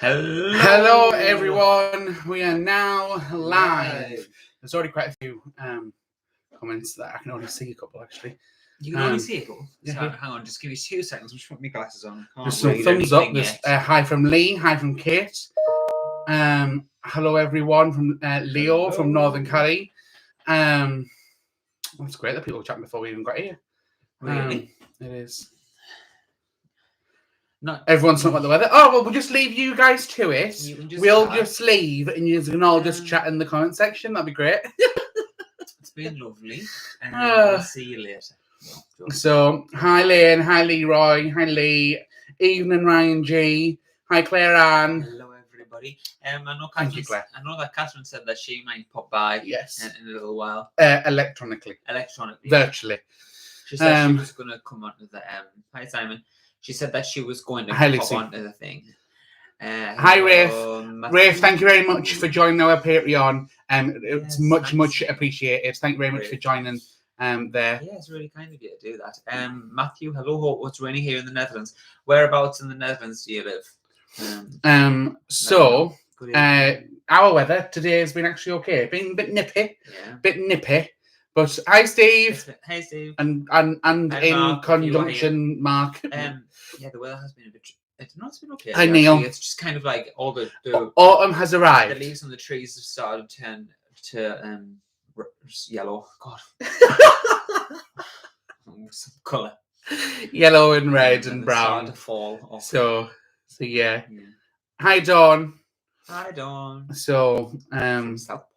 Hello everyone, we are now live. There's already quite a few comments that I can only see a couple actually. You can only see a couple? Yeah. So, hang on, just give me 2 seconds. I'm just putting my glasses on. There's some thumbs up. There's hi from Lee, hi from Kate. Hello everyone from Leo from Northern Cali. That's great that people were chatting before we even got here. Really? It is. Not Everyone's talking about the weather. Oh, well, we'll just leave you guys to it. We'll chat. just leave and you can all just chat in the comment section. That'd be great. It's been lovely. And I'll see you later. So, hi Lynn, hi Leroy, hi Lee, Evening Ryan G, hi KIERAN. Hello everybody. I know Thank you, Claire. I know that Catherine said that she might pop by Yes. in a little while. Electronically. Virtually. She said she was going to come onto the hi Simon. She said that she was going to pop onto the thing. Hi Rafe. Rafe, thank you very much for joining our Patreon. It's much appreciated. Thank you very much for joining there. Yeah, it's really kind of you to do that. Matthew, hello, hope it's raining here in the Netherlands. Whereabouts in the Netherlands do you live? So our weather today has been actually okay. Been a bit nippy. But hi Steve. Hey Steve. And Hi, in Mark, conjunction Mark. Yeah, the weather has been a bit. It's been okay. Hi Neil. It's just kind of like all the autumn has arrived. The leaves on the trees have started to turn to yellow. God. Some colour. Yellow and red and brown. To fall. So yeah. Hi Dawn. Hi Dawn. So From Southport.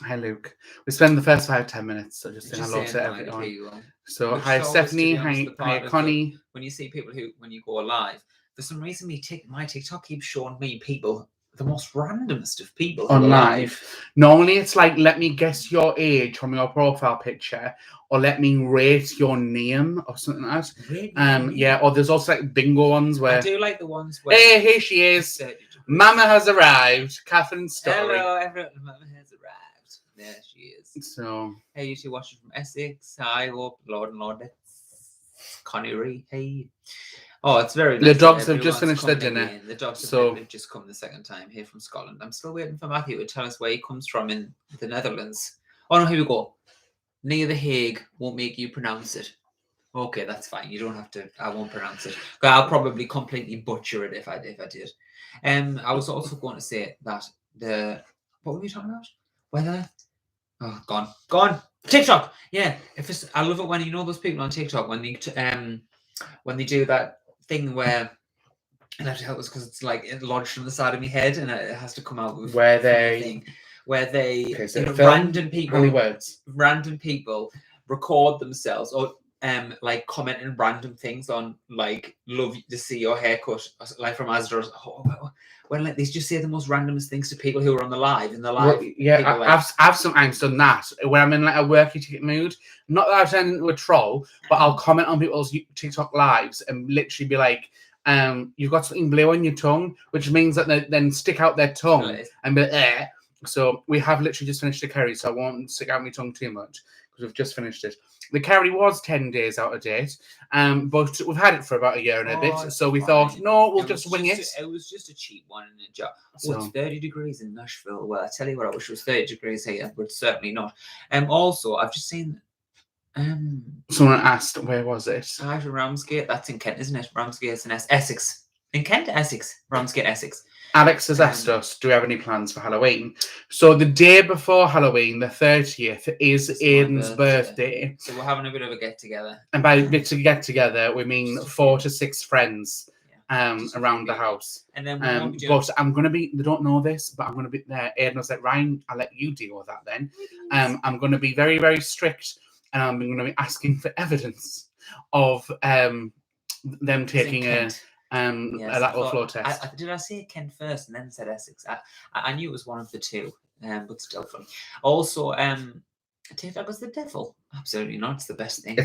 Hi Luke. We spend the first 5-10 minutes so just saying hello to everyone. So hi Stephanie, hi Connie. When you see people when you go live, for some reason my TikTok keeps showing me people, the most randomest of people on live. Normally it's like, let me guess your age from your profile picture, or let me rate your name or something like that. Yeah, or there's also like bingo ones where I do like the ones where hey, here she is. Mama has arrived. Catherine's story. Hello everyone, Mama has arrived. There she is. So hey, you two watching from Essex. I hope Lord, that's Connery. Hey. Oh, it's very nice. The dogs have just finished their dinner. Again. The dogs have just come the second time here from Scotland. I'm still waiting for Matthew to tell us where he comes from in the Netherlands. Oh no, here we go. Near the Hague. Won't make you pronounce it. Okay, that's fine. You don't have to. I won't pronounce it. But I'll probably completely butcher it if I did. I was also going to say that what were we talking about? Whether gone. TikTok. Yeah, I love it when you know those people on TikTok when they do that thing where I have to help us because it's like it lodged on the side of my head and it has to come out with random people record themselves or like comment in random things on like love to see your haircut like from Asda when like they just say the most randomest things to people who are on the live in the live. Well, yeah, I've sometimes done that when I'm in like a worky mood. Not that I've turned into a troll, but I'll comment on people's TikTok lives and literally be like, you've got something blue on your tongue, which means that they then stick out their tongue and be like, So we have literally just finished the curry, so I won't stick out my tongue too much because we've just finished it. The curry was 10 days out of date, but we've had it for about a year and a bit, so we thought, no, we'll just wing it. It was just a cheap one in a jar. It's 30 degrees in Nashville. Well, I tell you what, I wish it was 30 degrees here, but certainly not. Also, I've just seen... Someone asked, where was it? Ramsgate. That's in Kent, isn't it? Ramsgate's in Essex. In Kent, Essex. Ramsgate, Essex. Alex has asked us, do we have any plans for Halloween? So the day before Halloween, the 30th, is Aiden's birthday. So we're having a bit of a get-together. And by a bit of a get-together, we mean 4 to 6 friends around the house. And then but I'm going to be, they don't know this, but I'm going to be there. Aiden was like, Ryan, I'll let you deal with that then. I'm going to be very, very strict. And I'm going to be asking for evidence of them taking a lateral flow test. Did I say Kent first and then said Essex? I knew it was one of the two, but still fun. Also, TikTok was the devil. Absolutely not. It's the best thing.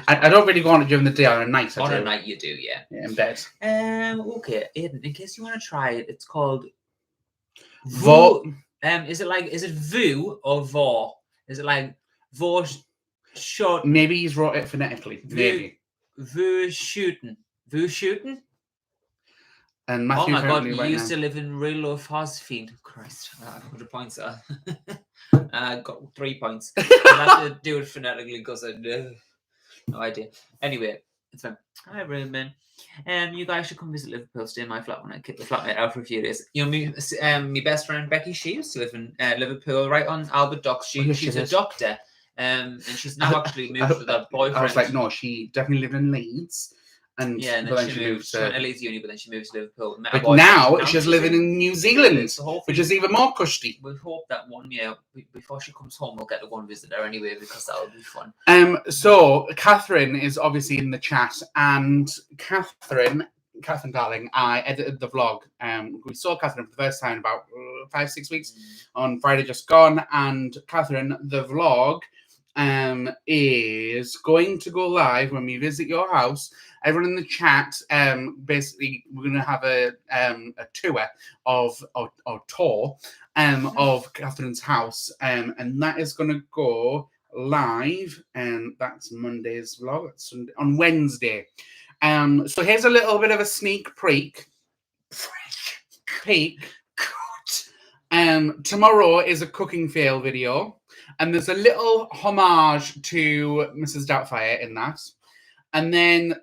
I don't really go on it during the day. On a night, on a night you do, yeah. In bed. Okay, Aiden. In case you want to try it, it's called Vo. Is it Vu or Vo? Is it like Vo short? Maybe he's wrote it phonetically. Maybe. Vu shooting. Vu shooting? And Oh Matthew my god, currently you right used now. to live in real love Hosfield. Christ, I have 100 points. I got 3 points. I'll have to do it phonetically because I no idea. Anyway, it's fine. Hi, Raymond. You guys should come visit Liverpool. Stay in my flat when I kick the flatmate out for a few days. You know, my best friend Becky, she used to live in Liverpool, right on Albert Docks. She's a doctor, and she's now actually moved with her boyfriend. I was like, no, she definitely lived in Leeds, and, yeah, and but then then she moved. She to. went to Leeds Uni, but then she moved to Liverpool. But now she's living in New Zealand, which is even more cushy. We hope that one year before she comes home, we'll get to go and visit her anyway because that would be fun. So Catherine is obviously in the chat, and Catherine, darling, I edited the vlog. We saw Catherine for the first time about 5-6 weeks on Friday just gone, and Catherine, the vlog is going to go live when we visit your house. Everyone in the chat, basically, we're going to have a tour of Catherine's house, and that is going to go live, and that's Monday's vlog. That's Sunday, on Wednesday. So here's a little bit of a sneak peek. Tomorrow is a cooking fail video, and there's a little homage to Mrs. Doubtfire in that. And then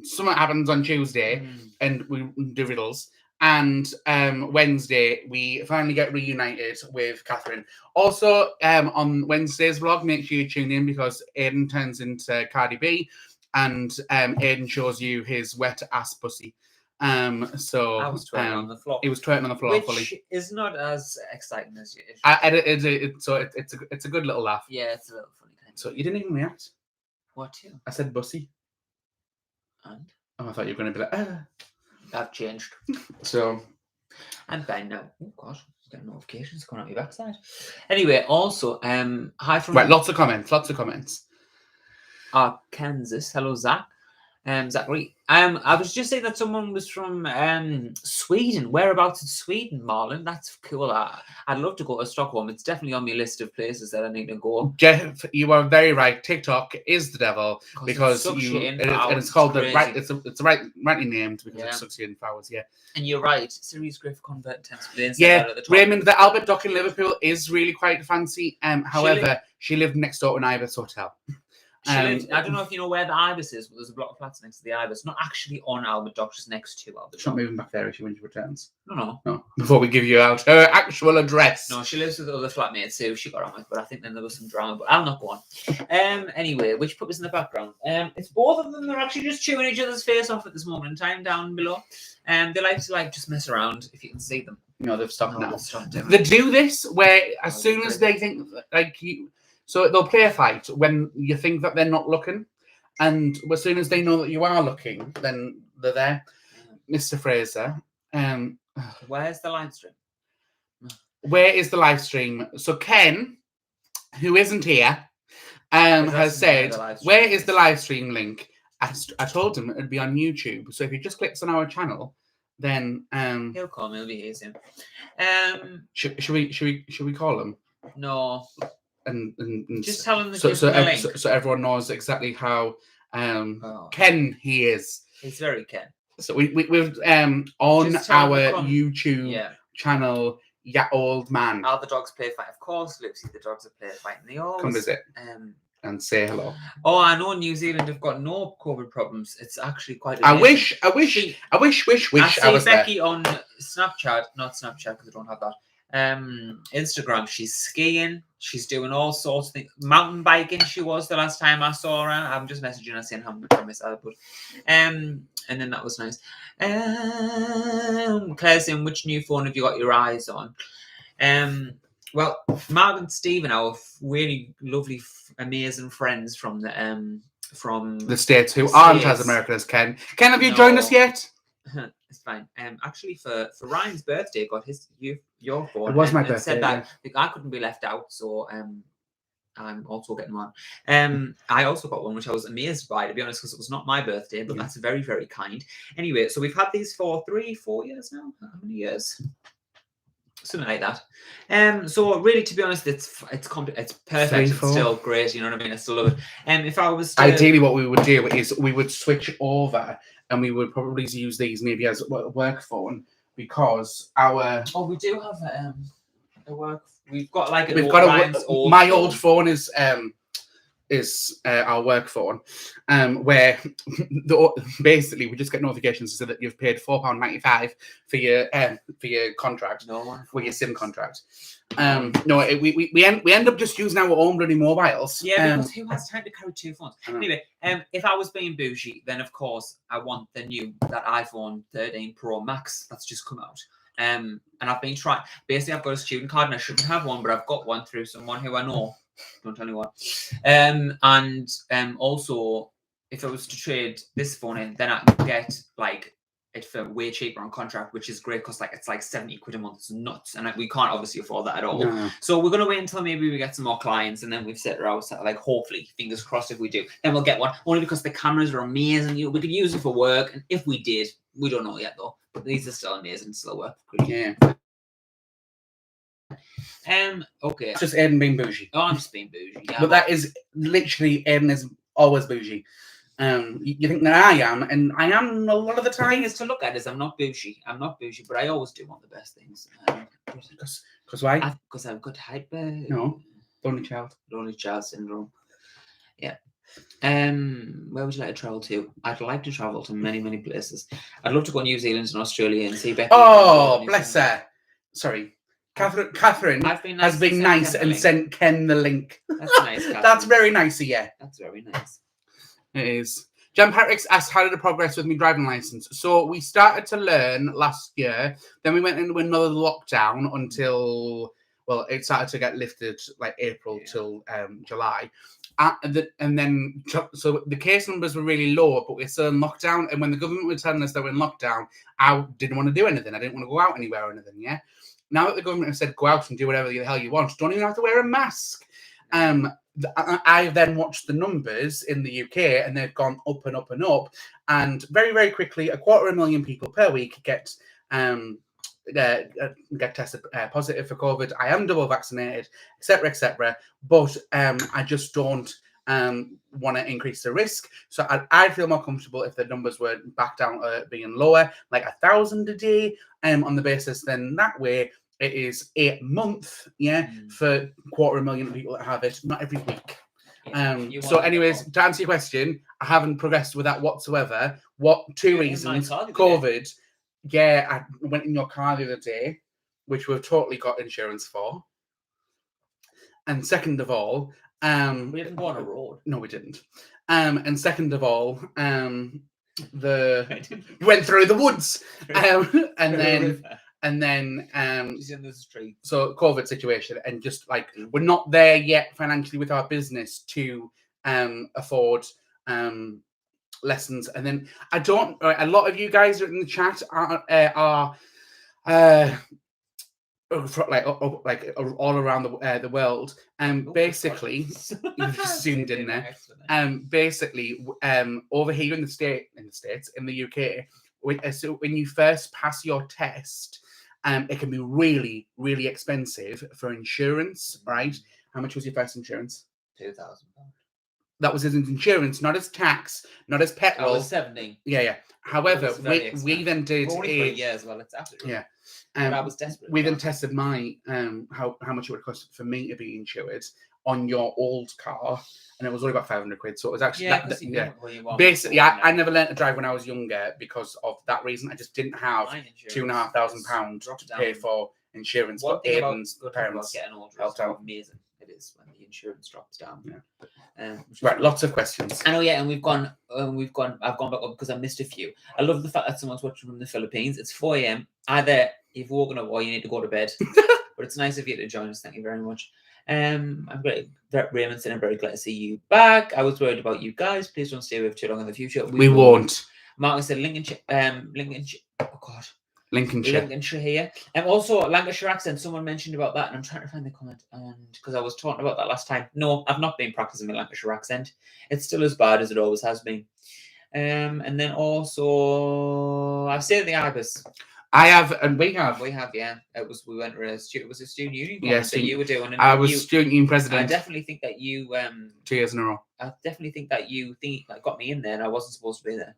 something happens on Tuesday, and we do riddles. And Wednesday, we finally get reunited with Catherine. Also, on Wednesday's vlog, make sure you tune in because Aiden turns into Cardi B, and Aiden shows you his wet ass pussy. So I was twerking on the floor. He was twerking on the floor, which is not as exciting as you. I edited it, so it's a good little laugh. Yeah, it's a little funny. So you didn't even react. What to? I said bussy. And? Oh, I thought you were going to be like, I've changed. So. I'm fine now. Oh, gosh. I'm getting notifications coming out my backside. Anyway, also, hi from... Right, lots of comments. Kansas. Hello, Zach. Zachary. I was just saying that someone was from Sweden. Whereabouts in Sweden, Marlon? That's cool. I'd love to go to Stockholm. It's definitely on my list of places that I need to go. Jeff, you are very right. TikTok is the devil because it's called the right. It's rightly named because it sucks you in for hours. Yeah. And you're right. Series Griff convert tense. Yeah, Raymond, the Albert Dock in Liverpool is really quite fancy. However, she lived next door to an Ibis hotel. I don't know if you know where the Ibis is, but there's a block of flats next to the Ibis. Not actually on Albert Dock, just next to Albert Dock. She's not moving back there when she returns. No. Before we give you out her actual address. No, she lives with other flatmates who she got on with, but I think then there was some drama. But I'll not go on. Anyway, which puppets in the background? It's both of them. They're actually just chewing each other's face off at this moment in time down below. They like to just mess around if you can see them. No, they've stopped now. They do this where as soon as they think so they'll play a fight when you think that they're not looking, and as soon as they know that you are looking, then they're there. Mr. Fraser, where's the live stream? Where is the live stream? So Ken, who isn't here, has said, "Where is the live stream link?" I told him it'd be on YouTube. So if he just clicks on our channel, then he'll call me. He'll be here soon. Should we call him? No. And just tell him the so everyone knows exactly how Ken he is. He's very Ken. So we've on our YouTube channel, old man. All the dogs play fight, of course. Lucy, the dogs are play fight, and they always come visit and say hello. Oh, I know New Zealand have got no COVID problems. It's actually quite. Amazing. I wish. I was Becky there. On Snapchat, not Snapchat because I don't have that. Instagram, she's skiing, she's doing all sorts of things, mountain biking. She was the last time I saw her. I'm just messaging her saying how much I miss her, but and then that was nice. Claire's saying, which new phone have you got your eyes on? Well, Mark and Stephen, our really lovely, amazing friends from the States who aren't as American as Ken. Ken, have you joined us yet? It's fine. Actually, for Ryan's birthday, got your phone. It was my birthday. Said that I couldn't be left out, so I'm also getting one. I also got one, which I was amazed by, to be honest, because it was not my birthday, but that's very, very kind. Anyway, so we've had these for 3-4 years now. How many years? something like that. So really, to be honest, it's perfect. It's 4. still great. You know what I mean? I still love it. If I was to... Ideally, what we would do is we would switch over, and we would probably use these maybe as a work phone, because our we do have a work. We've got like my old phone is our work phone, where basically we just get notifications to say that you've paid £4.95 for your contract, for your SIM contract. No, we end up just using our own bloody mobiles. Yeah, because who has time to carry 2 phones? Anyway, if I was being bougie, then of course I want that iPhone 13 Pro Max that's just come out. And I've been trying. Basically, I've got a student card, and I shouldn't have one, but I've got one through someone who I know. Don't tell anyone. Also, if I was to trade this phone in, then I could get like it for way cheaper on contract, which is great because it's like 70 quid a month. It's nuts, and we can't obviously afford that at all. No. So we're gonna wait until maybe we get some more clients, and then we've set it out. Like hopefully, fingers crossed, if we do, then we'll get one. Only because the cameras are amazing. We could use it for work, and if we did, we don't know yet though. But these are still amazing, still work. Yeah. Okay. It's just Aiden being bougie. Oh, I'm just being bougie. Yeah, but that is literally Aiden is always bougie. You think that I am, and I am a lot of the time. The thing is, to look at is I'm not bougie. I'm not bougie, but I always do want the best things. Because why? Because I've got hyper. No, only child syndrome. Yeah. Where would you like to travel to? I'd like to travel to many, many places. I'd love to go to New Zealand and Australia and see Becky. Oh, bless her. Sorry. Catherine has been nice and sent Ken the link. That's nice, Catherine. That's very nice of you. That's very nice. It is. Jan Patrick's asked how did it progress with my driving license. So we started to learn last year. Then we went into another lockdown until, well, it started to get lifted like April till July. And then, so the case numbers were really low, but we're still in lockdown. And when the government were telling us they were in lockdown, I didn't want to do anything. I didn't want to go out anywhere or anything, yeah? Now that the government have said, go out and do whatever the hell you want, don't even have to wear a mask. I then watched the numbers in the UK, and they've gone up and up and up. And very, very quickly, 250,000 people per week get tested positive for COVID. I am double vaccinated, etc., etc. But I just don't want to increase the risk. So I'd feel more comfortable if the numbers were back down being lower, like 1,000 a day, on the basis then that way it is a month, for 250,000 people that have it, not every week. So anyways, to answer your question, I haven't progressed with that whatsoever. Two reasons? COVID. Yeah, I went in your car the other day, which we've totally got insurance for. And second of all, we didn't go on a road. No, we didn't. And second of all, we went through the woods, and then she's in the street. So COVID situation, and just like we're not there yet financially with our business to afford lessons. And then I don't. A lot of you guys are in the chat are like all around the world, basically zoomed in there. Basically, over here in the States, in the UK, so when you first pass your test, it can be really, really expensive for insurance, right? How much was your first insurance? £2,000. That was his insurance, not his tax, not his petrol. I was 70. Yeah. However, we then did only for a year as well. It's absolutely yeah. I was desperate. We then tested my how much it would cost for me to be insured on your old car, and it was only about 500 quid. So it was actually basically, I never learned to drive when I was younger because of that reason. I just didn't have £2,500 to pay for insurance. One But thing Aiden's parents getting older helped out. Amazing it is when the insurance drops down. Yeah. Right, lots of questions. I know, yeah, and I've gone back up because I missed a few. I love the fact that someone's watching from the Philippines. It's 4 a.m. Either you've woken up or you need to go to bed. But it's nice of you to join us. Thank you very much. I'm great. Raymond said, I'm very glad to see you back. I was worried about you guys. Please don't stay with too long in the future. We won't. Martin said Lincolnshire here. And also Lancashire accent. Someone mentioned about that, and I'm trying to find the comment. And because I was talking about that last time. No, I've not been practicing my Lancashire accent. It's still as bad as it always has been. And then also I've said the Ibis. I have, and we have. We have, yeah. We went to a student union Yeah, conference that you were doing. And I was student union president. I definitely think that you 2 years in a row. I definitely think that you got me in there, and I wasn't supposed to be there.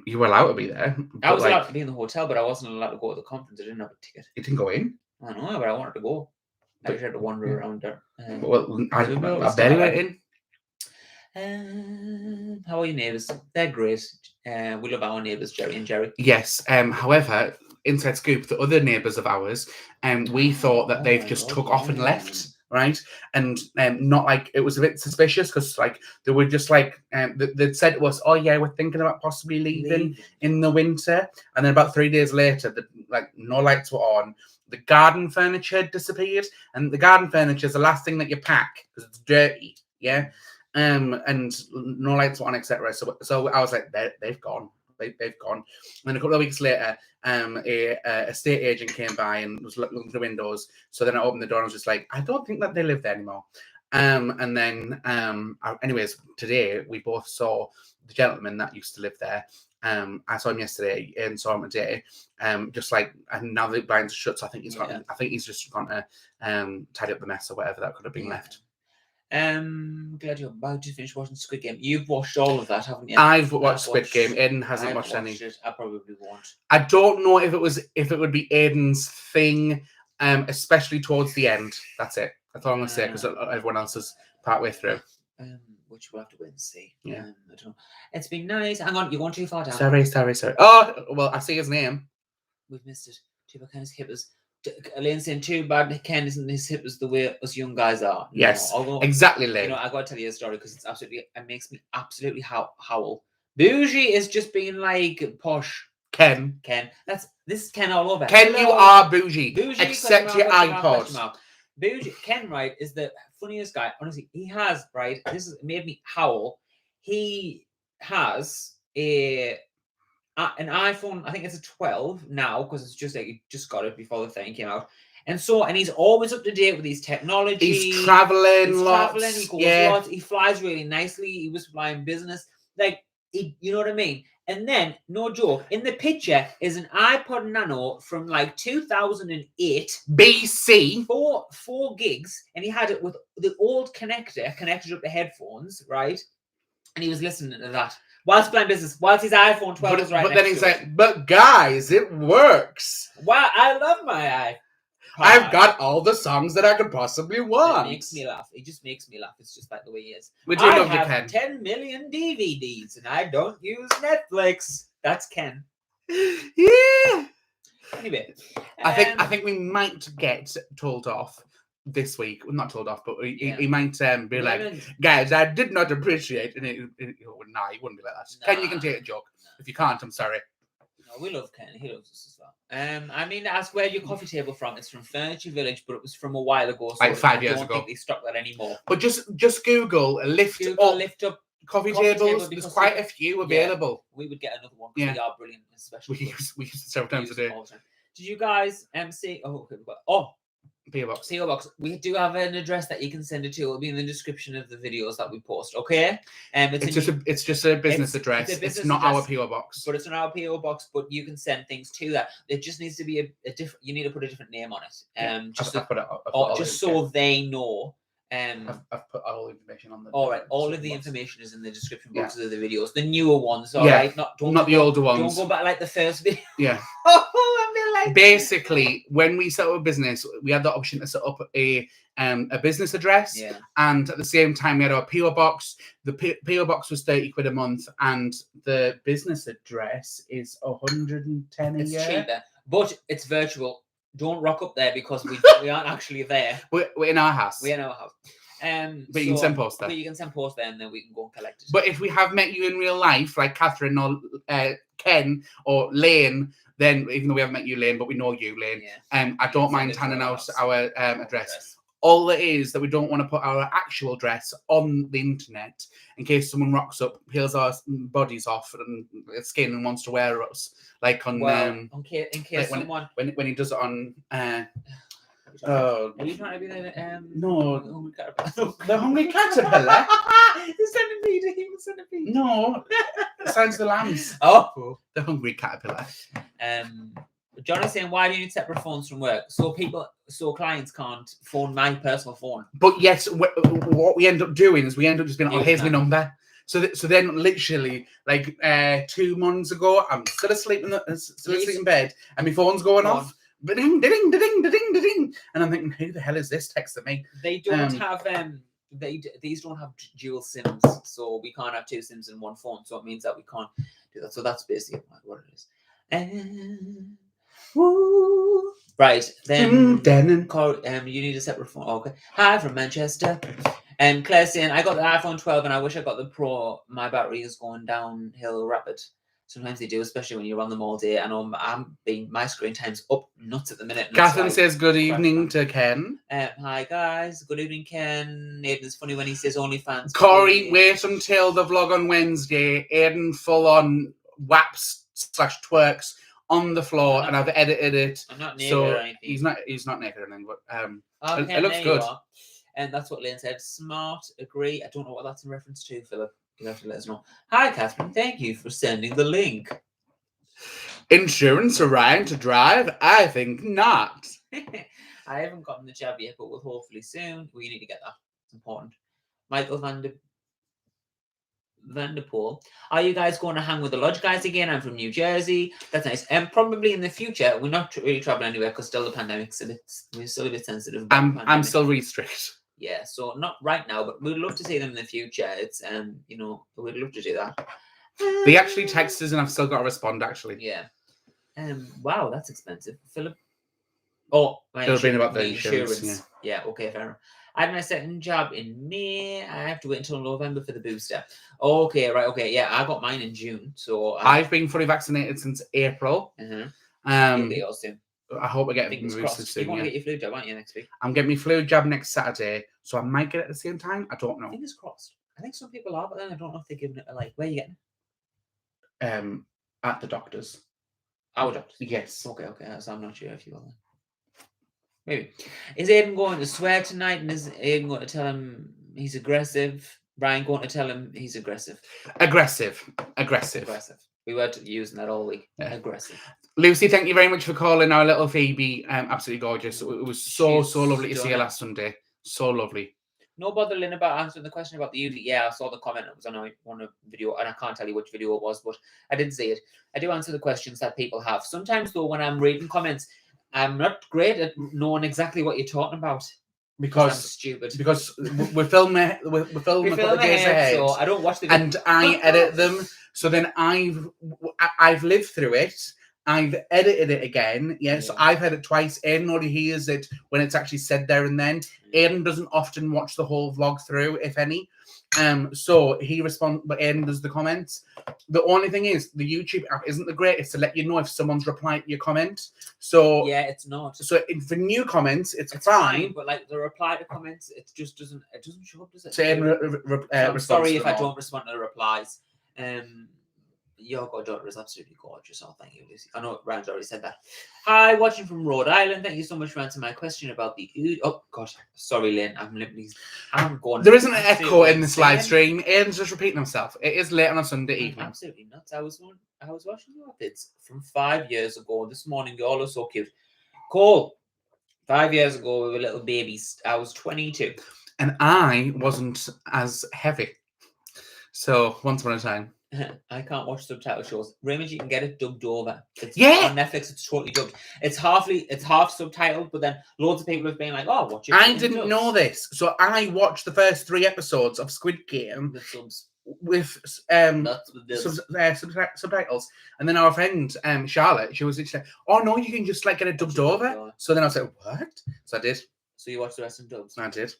You were allowed to be there. I was allowed to be in the hotel, but I wasn't allowed to go to the conference. I didn't have a ticket. You didn't go in? I know, but I wanted to go. I just had to wander around there. Well, I barely went in. How are your neighbours? They're great. We love our neighbours, Jerry and Jerry. Yes. However, inside scoop, the other neighbours of ours, we thought that they've just took off and left, right? And not like, it was a bit suspicious because like they were just like they'd said to us, oh yeah, we're thinking about possibly leaving in the winter. And then about 3 days later, like no lights were on. The garden furniture had disappeared, and the garden furniture is the last thing that you pack because it's dirty. Yeah. And no lights were on, etc. So I was like, they've gone. They've gone. And then a couple of weeks later, a estate agent came by and was looking through the windows. So then I opened the door and was just like, I don't think that they live there anymore. And then, anyways, today we both saw the gentleman that used to live there. I saw him yesterday and saw him today. Just like, and now the blinds are shut, so I think he's gone. I think he's just gone to tidy up the mess or whatever that could have been left. Glad you're about to finish watching Squid Game. You've watched all of that, haven't you? I've watched Squid Game. Aiden hasn't watched any. I probably won't. I don't know if it would be Aiden's thing, especially towards the end. That's it. That's all I'm gonna say because everyone else is partway through. Which we'll have to wait and see. Yeah. I don't know. It's been nice. Hang on, you're going too far down. Sorry. Oh, well, I see his name. We've missed it. Too bad Ken's hip is. Elaine saying too bad Ken isn't his hip as the way us young guys are. Yes, although, exactly, Lane. You know, I got to tell you a story because it makes me absolutely howl. Bougie is just being like posh. Ken. This is Ken all over. Ken, you are bougie. Except your iPod. Bougie. Ken, right, is the funniest guy. Honestly, he has, right, this has made me howl. He has an iPhone, I think it's a 12 now, because it's just like, he just got it before the thing came out. And he's always up to date with these technologies. He's traveling lots. He goes lots. He flies really nicely. He was flying business. Like, you know what I mean? And then, no joke, in the picture is an iPod Nano from like 2008. BC. 4 gigs. And he had it with the old connector connected up the headphones, right? And he was listening to that. Whilst playing business, whilst his iPhone 12 was right but next then he's to like, it. but guys, it works. Wow, I love my iPod. I've got all the songs that I could possibly want. It makes me laugh. It just makes me laugh. It's just like the way he is. We do love you, Ken. 10 million DVDs and I don't use Netflix. That's Ken. Yeah. Anyway. I think we might get told off this week. Well, not told off, but he might be like, guys, I did not appreciate it. Nah, he wouldn't be like that. Ken, you can take a joke. If you can't, I'm sorry. No, we love Ken. He loves us as well. I mean, ask where your coffee table from. It's from Furniture Village, but it was from a while ago. So like 5 years ago. I don't think they stock that anymore. But just Google lift up coffee tables. There's quite a few available. We would get another one because they are brilliant, especially. We use it several times a day. Did you guys see? PO Box. We do have an address that you can send it to. It'll be in the description of the videos that we post. Okay. It's just a business address. It's not our PO Box. But it's not our PO Box. But you can send things to that. It just needs to be a different. You need to put a different name on it. Just so they know. I've put all the information on the. All right, all of the information is in the description boxes of the videos. The newer ones, all right, not the older ones. Don't go back like the first video. Yeah. Like basically, when we set up a business, we had the option to set up a business address, and at the same time we had our PO Box. The PO Box was 30 quid a month, and the business address is 110 a year. It's cheaper, but it's virtual. Don't rock up there because we aren't actually there. We're in our house. We're in our house. But you can send post there. But you can send post there and then we can go and collect it. But if we have met you in real life, like Catherine or Ken or Lane, then even though we haven't met you, Lane, but we know you, Lane, I don't mind handing out our address. All it is that we don't want to put our actual address on the internet in case someone rocks up, peels our bodies off and skin and wants to wear us. Like on in case like someone when he does it on are you trying to be the no the hungry caterpillar. The centipede, the human centipede. No, Signs of the Lambs. Oh, the hungry caterpillar. John is saying, why do you need separate phones from work? So clients can't phone my personal phone. But yes, what we end up doing is we end up just being, oh, here's my number. So then literally, like 2 months ago, I'm still asleep in bed, and my phone's going off. Ding, ding, ding, ding, ding, and I'm thinking, who the hell is this texting me? They don't have these don't have dual SIMs, so we can't have 2 SIMs in one phone. So it means that we can't do that. So that's basically what it is. Right then, you need a separate phone. Okay. Hi from Manchester. Claire saying, I got the iPhone 12 and I wish I got the Pro. My battery is going downhill rapid. Sometimes they do, especially when you're on them all day. I know my screen time's up nuts at the minute. Catherine says good evening to Ken. Hi guys, good evening Ken. Aiden's funny when he says OnlyFans. Corey, wait until the vlog on Wednesday. Aiden full on waps/twerks on the floor, and I've edited it. I'm not naked or anything. He's not naked or anything, but okay, it looks good. And that's what Lynn said. Smart, agree. I don't know what that's in reference to, Philip. You have to let us know. Hi, Catherine. Thank you for sending the link. Insurance around to drive? I think not. I haven't gotten the jab yet, but we'll hopefully soon. We need to get that. It's important. Michael Vanderpool. Are you guys going to hang with the lodge guys again? I'm from New Jersey. That's nice. And probably in the future. We're not really traveling anywhere because still the pandemic's we're still a bit sensitive. I'm still really strict. Yeah, so not right now, but we'd love to see them in the future. It's we'd love to do that. They actually text us and I've still got to respond actually. Yeah. Wow, that's expensive. Philip. Oh, about the insurance. Yeah, okay, fair enough. I had my second job in May. I have to wait until November for the booster. Okay, right, okay. Yeah, I got mine in June. So I've been fully vaccinated since April. You'll get yours soon. I hope I get boosted soon. You want to get your flu jab, aren't you, next week? I'm getting my flu jab next Saturday, so I might get it at the same time. I don't know. Fingers crossed. I think some people are, but then I don't know if they're giving it where are you getting it? At the doctor's. Our doctor's? Yes. Okay. So I'm not sure if you will. Maybe. Is Aiden going to swear tonight, and is Aiden going to tell him he's aggressive? Brian going to tell him he's aggressive? Aggressive. We were using that all week. Yeah. Aggressive. Lucy, thank you very much for calling our little Phoebe. Absolutely gorgeous. It was so lovely to see her last Sunday. So lovely. No bother, Lynn, about answering the question about the UD. Yeah, I saw the comment. It was on one video, and I can't tell you which video it was, but I did see it. I do answer the questions that people have. Sometimes, though, when I'm reading comments, I'm not great at knowing exactly what you're talking about. Because I'm stupid. Because we're filming a couple of days ahead. So I don't watch the video. And I edit them. So then I've lived through it. I've edited it again. Yeah, so I've had it twice. Aiden only hears it when it's actually said there and then. Aiden doesn't often watch the whole vlog through, if any. So he responds, but Aiden does the comments. The only thing is, the YouTube app isn't the greatest to let you know if someone's replied to your comment. So yeah, it's not. So for new comments, it's fine. But like the reply to comments, it just doesn't show up, does it? So Aiden I'm sorry if I don't respond to the replies. Your goddaughter is absolutely gorgeous. Oh, thank you, Lucy. I know Ryan's already said that. Hi, watching from Rhode Island. Thank you so much for answering my question about the... Oh, gosh. Sorry, Lynn. I'm going... There isn't an echo in this live stream. Aiden's just repeating himself. It is late on a Sunday evening. Absolutely nuts. I was watching your vids from 5 years ago. This morning, you all are so cute. Cole. 5 years ago, we were little babies. I was 22. And I wasn't as heavy. So, once upon a time. I can't watch subtitle shows. Raymond, you can get it dubbed over. It's on Netflix. It's totally dubbed. It's half subtitled, but then loads of people have been like, "Oh, watch it." I didn't know this, so I watched the first 3 episodes of Squid Game with subtitles, and then our friend Charlotte, she was like, "Oh no, you can just like get it dubbed over." So then I was like, "What?" So I did. So you watched the rest in dubs? I did.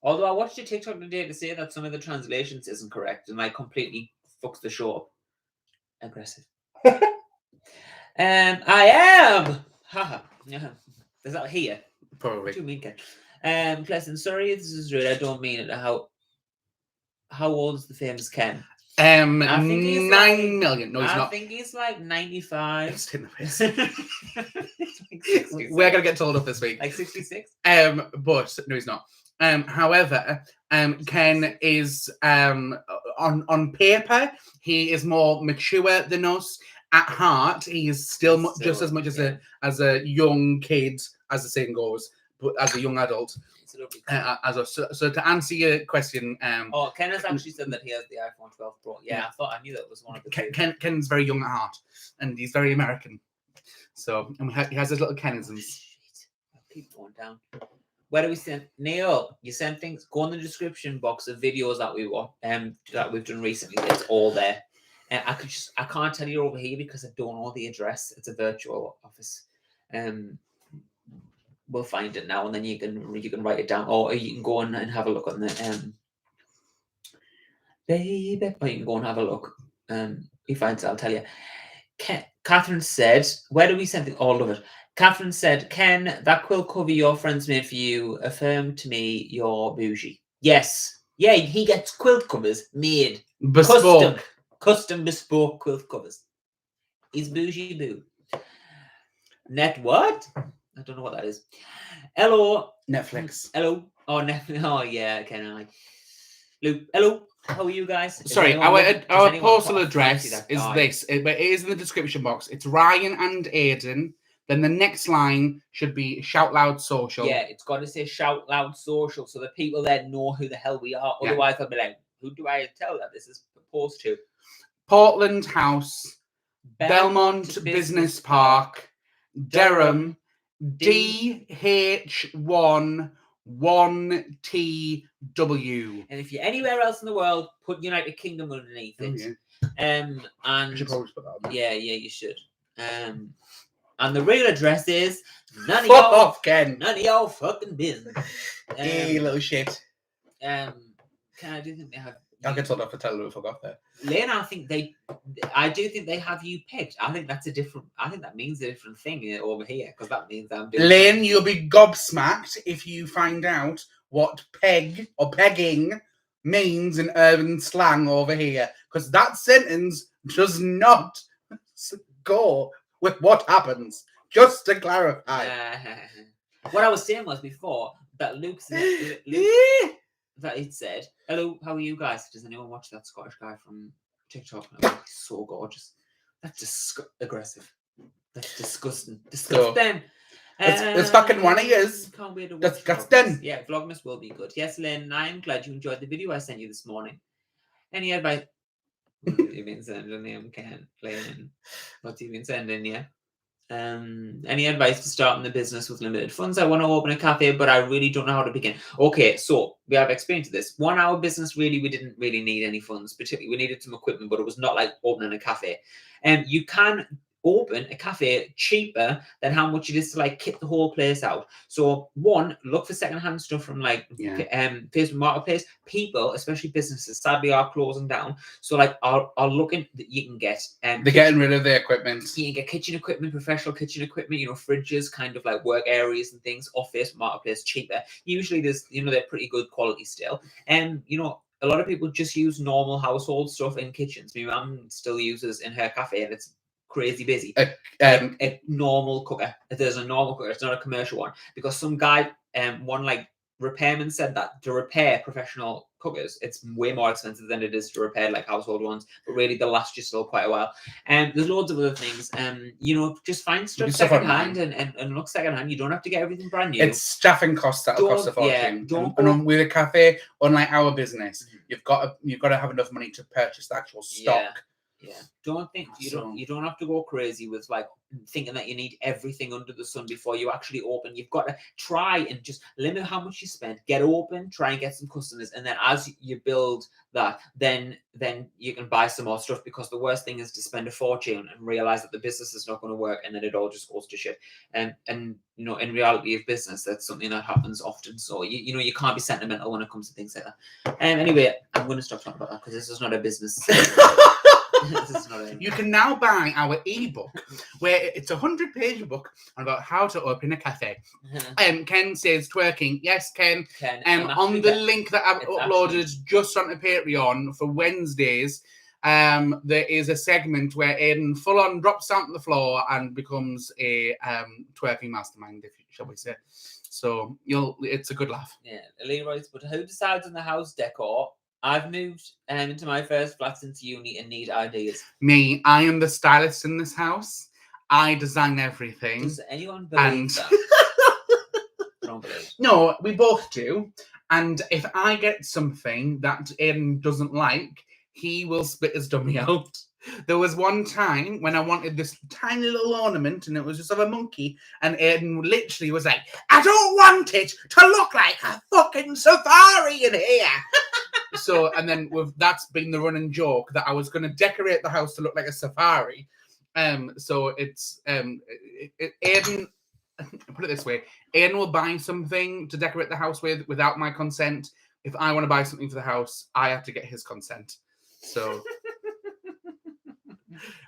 Although I watched a TikTok today to say that some of the translations isn't correct, and I completely fucks the show up. Aggressive. I am. Haha. Yeah. Is that here? Probably. What do you mean, Ken? Pleasant. Sorry, this is rude. I don't mean it. How old is the famous Ken? 9 million. No, he's not. I think he's like 95. We're gonna get told off this week. Like 66. But no, he's not. However, Ken is on paper he is more mature than us, at heart, he is still just So, as much yeah. as a young kid, as the saying goes, but as a young adult. It's a lovely So to answer your question, Oh, Ken has actually said that he has the iPhone 12 Pro. Yeah, I knew that was one of the two. Ken's very young at heart, and he's very American. So he has his little Kenisms. Shit. I'll keep going down. Where do we send Neil? You send things. Go in the description box of videos that we've done recently. It's all there. And I can't tell you over here because I don't know the address. It's a virtual office. We'll find it now, and then you can write it down, or you can go and have a look on the baby. Or you can go and have a look. He finds it, I'll tell you. Catherine said, "Where do we send it? All of it." Catherine said, "Ken, that quilt cover your friends made for you. Affirm to me you're bougie." Yes, yeah, he gets quilt covers made, Bespoke. custom bespoke quilt covers. He's bougie boo. Net what? I don't know what that is. Hello. Netflix. Hello. Oh, Netflix. Oh, yeah. Can I? Luke. Hello. How are you guys? Sorry, our postal address is this, but it is in the description box. It's Ryan and Aiden. Then the next line should be Shout Loud Social. Yeah, it's got to say Shout Loud Social, so the people there know who the hell we are. Yeah. Otherwise, they'll be like, "Who do I tell that this is proposed to?" Portland House, Belmont Business Park, Durham, DH1 1TW. And if you're anywhere else in the world, put United Kingdom underneath it. Yeah. And I should probably put that on. yeah, you should. And the real address is none of Ken. None of your fucking business. Hey, little shit. I do think they have. I'll get told off for telling you I forgot that. Lane, I do think they have you pegged. I think that's I think that means a different thing over here, because that means I'm doing. Lane, you'll be gobsmacked if you find out what peg or pegging means in urban slang over here, because that sentence does not go with what happens. Just to clarify. What I was saying was before that Luke that he'd said, "Hello, how are you guys? Does anyone watch that Scottish guy from TikTok? He's so gorgeous. That's just aggressive. That's disgusting. Disgusting. It's fucking one of yours. Can't wait to watch Disgusting. Yeah, Vlogmas will be good. Yes, Lynn, I am glad you enjoyed the video I sent you this morning. Any advice? What have you been sending him, Ken? Lynn? What have you been sending, yeah? Any advice for starting the business with limited funds? I want to open a cafe, but I really don't know how to begin. Okay, so we have explained this. 1 hour business, really, we didn't really need any funds. Particularly, we needed some equipment, but it was not like opening a cafe. And you can open a cafe cheaper than how much it is to like kit the whole place out. So one, look for secondhand stuff from like Facebook Marketplace. People, especially businesses, sadly are closing down. So like are looking that you can get they're getting rid of their equipment. You can get kitchen equipment, professional kitchen equipment, fridges, kind of like work areas and things off Facebook Marketplace cheaper. Usually there's they're pretty good quality still. And a lot of people just use normal household stuff in kitchens. My mum still uses in her cafe, and it's crazy busy. A normal cooker. If there's a normal cooker, it's not a commercial one, because some guy, one like repairman, said that to repair professional cookers, it's way more expensive than it is to repair like household ones. But really, they'll last you still quite a while. And there's loads of other things. Just find stuff secondhand and look secondhand. You don't have to get everything brand new. It's staffing costs that'll cost a fortune. And with a cafe, unlike our business, you've got to have enough money to purchase the actual stock. Yeah, you don't have to go crazy with like thinking that you need everything under the sun before you actually open. You've got to try and just limit how much you spend. Get open, try and get some customers, and then as you build that, then you can buy some more stuff. Because the worst thing is to spend a fortune and realize that the business is not going to work, and then it all just goes to shit. And in reality of business, that's something that happens often. So you can't be sentimental when it comes to things like that. Anyway, I'm going to stop talking about that because this is not a business. You can now buy our ebook, where it's a 100-page book about how to open a cafe. Ken says twerking. Yes, Ken. On the link that I've uploaded just onto Patreon for Wednesdays, there is a segment where Aiden full on drops down to the floor and becomes a twerking mastermind, shall we say. So it's a good laugh. Yeah, Leroy's, but who decides on the house decor? I've moved into my first flat since uni and need ideas. Me, I am the stylist in this house. I design everything. Does anyone believe that? I don't believe it. No, we both do. And if I get something that Aiden doesn't like, he will spit his dummy out. There was one time when I wanted this tiny little ornament and it was just of a monkey, and Aiden literally was like, I don't want it to look like a fucking safari in here. So, and then that's been the running joke that I was going to decorate the house to look like a safari. So it's Aiden, put it this way, Aiden will buy something to decorate the house with without my consent. If I want to buy something for the house, I have to get his consent. So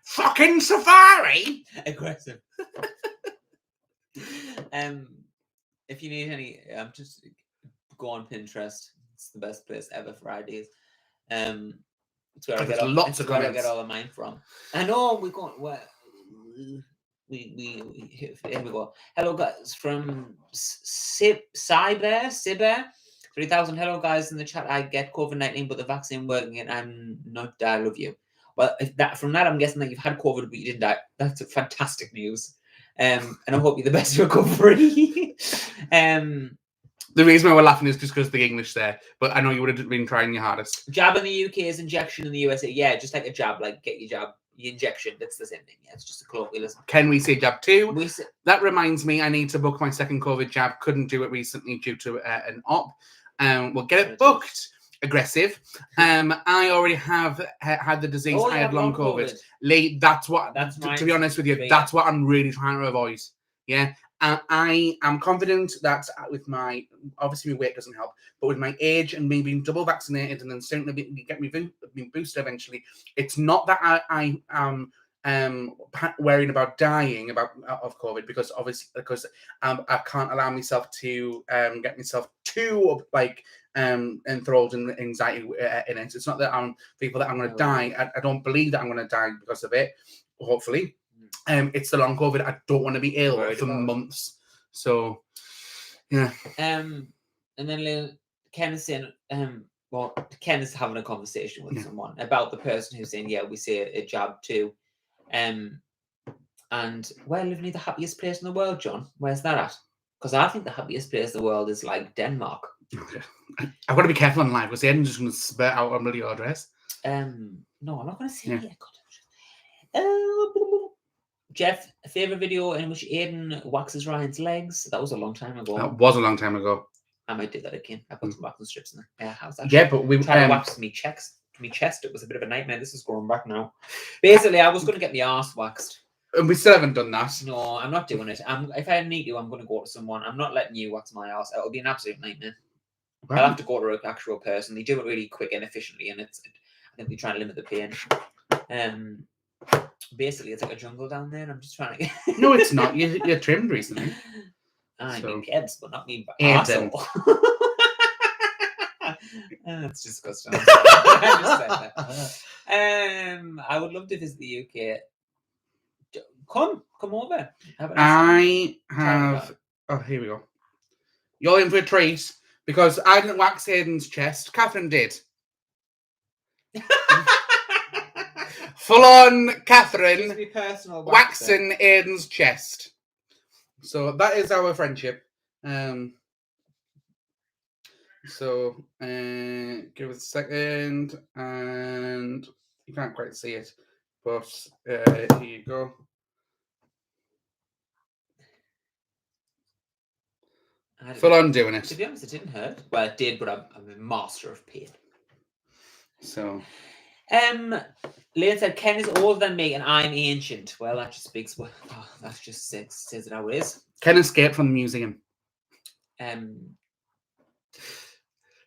fucking safari! Aggressive. If you need any, just go on Pinterest. It's the best place ever for ideas. It's where I get lots of comments. I get all of mine from. I know we got here we go. Hello guys from Cyber 3000. Hello guys in the chat. I get COVID-19, but the vaccine working and I'm not die. I love you. Well, from that I'm guessing that you've had COVID, but you didn't die. That's fantastic news. And I hope you're the best recovery. The reason why we're laughing is just because of the English there, but I know you would have been trying your hardest. Jab in the UK is injection in the USA. Yeah, just like a jab, like get your jab, your injection. That's the same thing. Yeah, it's just a colloquialism. Can we say jab too? That reminds me, I need to book my second COVID jab. Couldn't do it recently due to an op. We'll get it booked. Aggressive. I already have had the disease. I had long COVID. Lee, that's to be honest with you, that's what I'm really trying to avoid. Yeah. I am confident that with my, obviously my weight doesn't help, but with my age and me being double vaccinated and then soon to get me boosted eventually, it's not that I am worried about dying of COVID, because obviously I can't allow myself to get myself too enthralled in anxiety in it. It's not that I'm people that I'm going to die. I don't believe that I'm going to die because of it. Hopefully. It's the long COVID. I don't want to be ill for months. So, yeah. And then Ken is saying, Ken is having a conversation with someone about the person who's saying, yeah, we say a jab too. And we're living in the happiest place in the world, John. Where's that at? Because I think the happiest place in the world is like Denmark. Okay. I've got to be careful on live because Aiden's just going to spit out a bloody address. No, I'm not going to say it yet. Jeff, a favourite video in which Aiden waxes Ryan's legs? That was a long time ago. That was a long time ago. I might do that again. I put some waxing strips in there. Yeah, how's that? Yeah, but we tried to wax me chest. It was a bit of a nightmare. This is going back now. Basically, I was going to get my arse waxed. And we still haven't done that. No, I'm not doing it. If I need to, I'm going to go to someone. I'm not letting you wax my arse. It'll be an absolute nightmare. Right. I'll have to go to an actual person. They do it really quick and efficiently, and I think they try to limit the pain. Basically, it's like a jungle down there, and I'm just trying to. No, it's not. You're trimmed recently. I mean, kids, but not me. Aiden. That's disgusting. I just said that. I would love to visit the UK. Come over. I have. Oh, here we go. You're in for a treat because I didn't wax Aiden's chest. Catherine did. Full on Catherine waxing Aiden's chest. So that is our friendship. So give us a second, and you can't quite see it, but here you go. Full on doing it. To be honest, it didn't hurt. Well, it did, but I'm a master of pain. So. Leon said, Ken is older than me and I'm ancient. Well, that just speaks. Well, that just says it how it is. Ken escaped from the museum.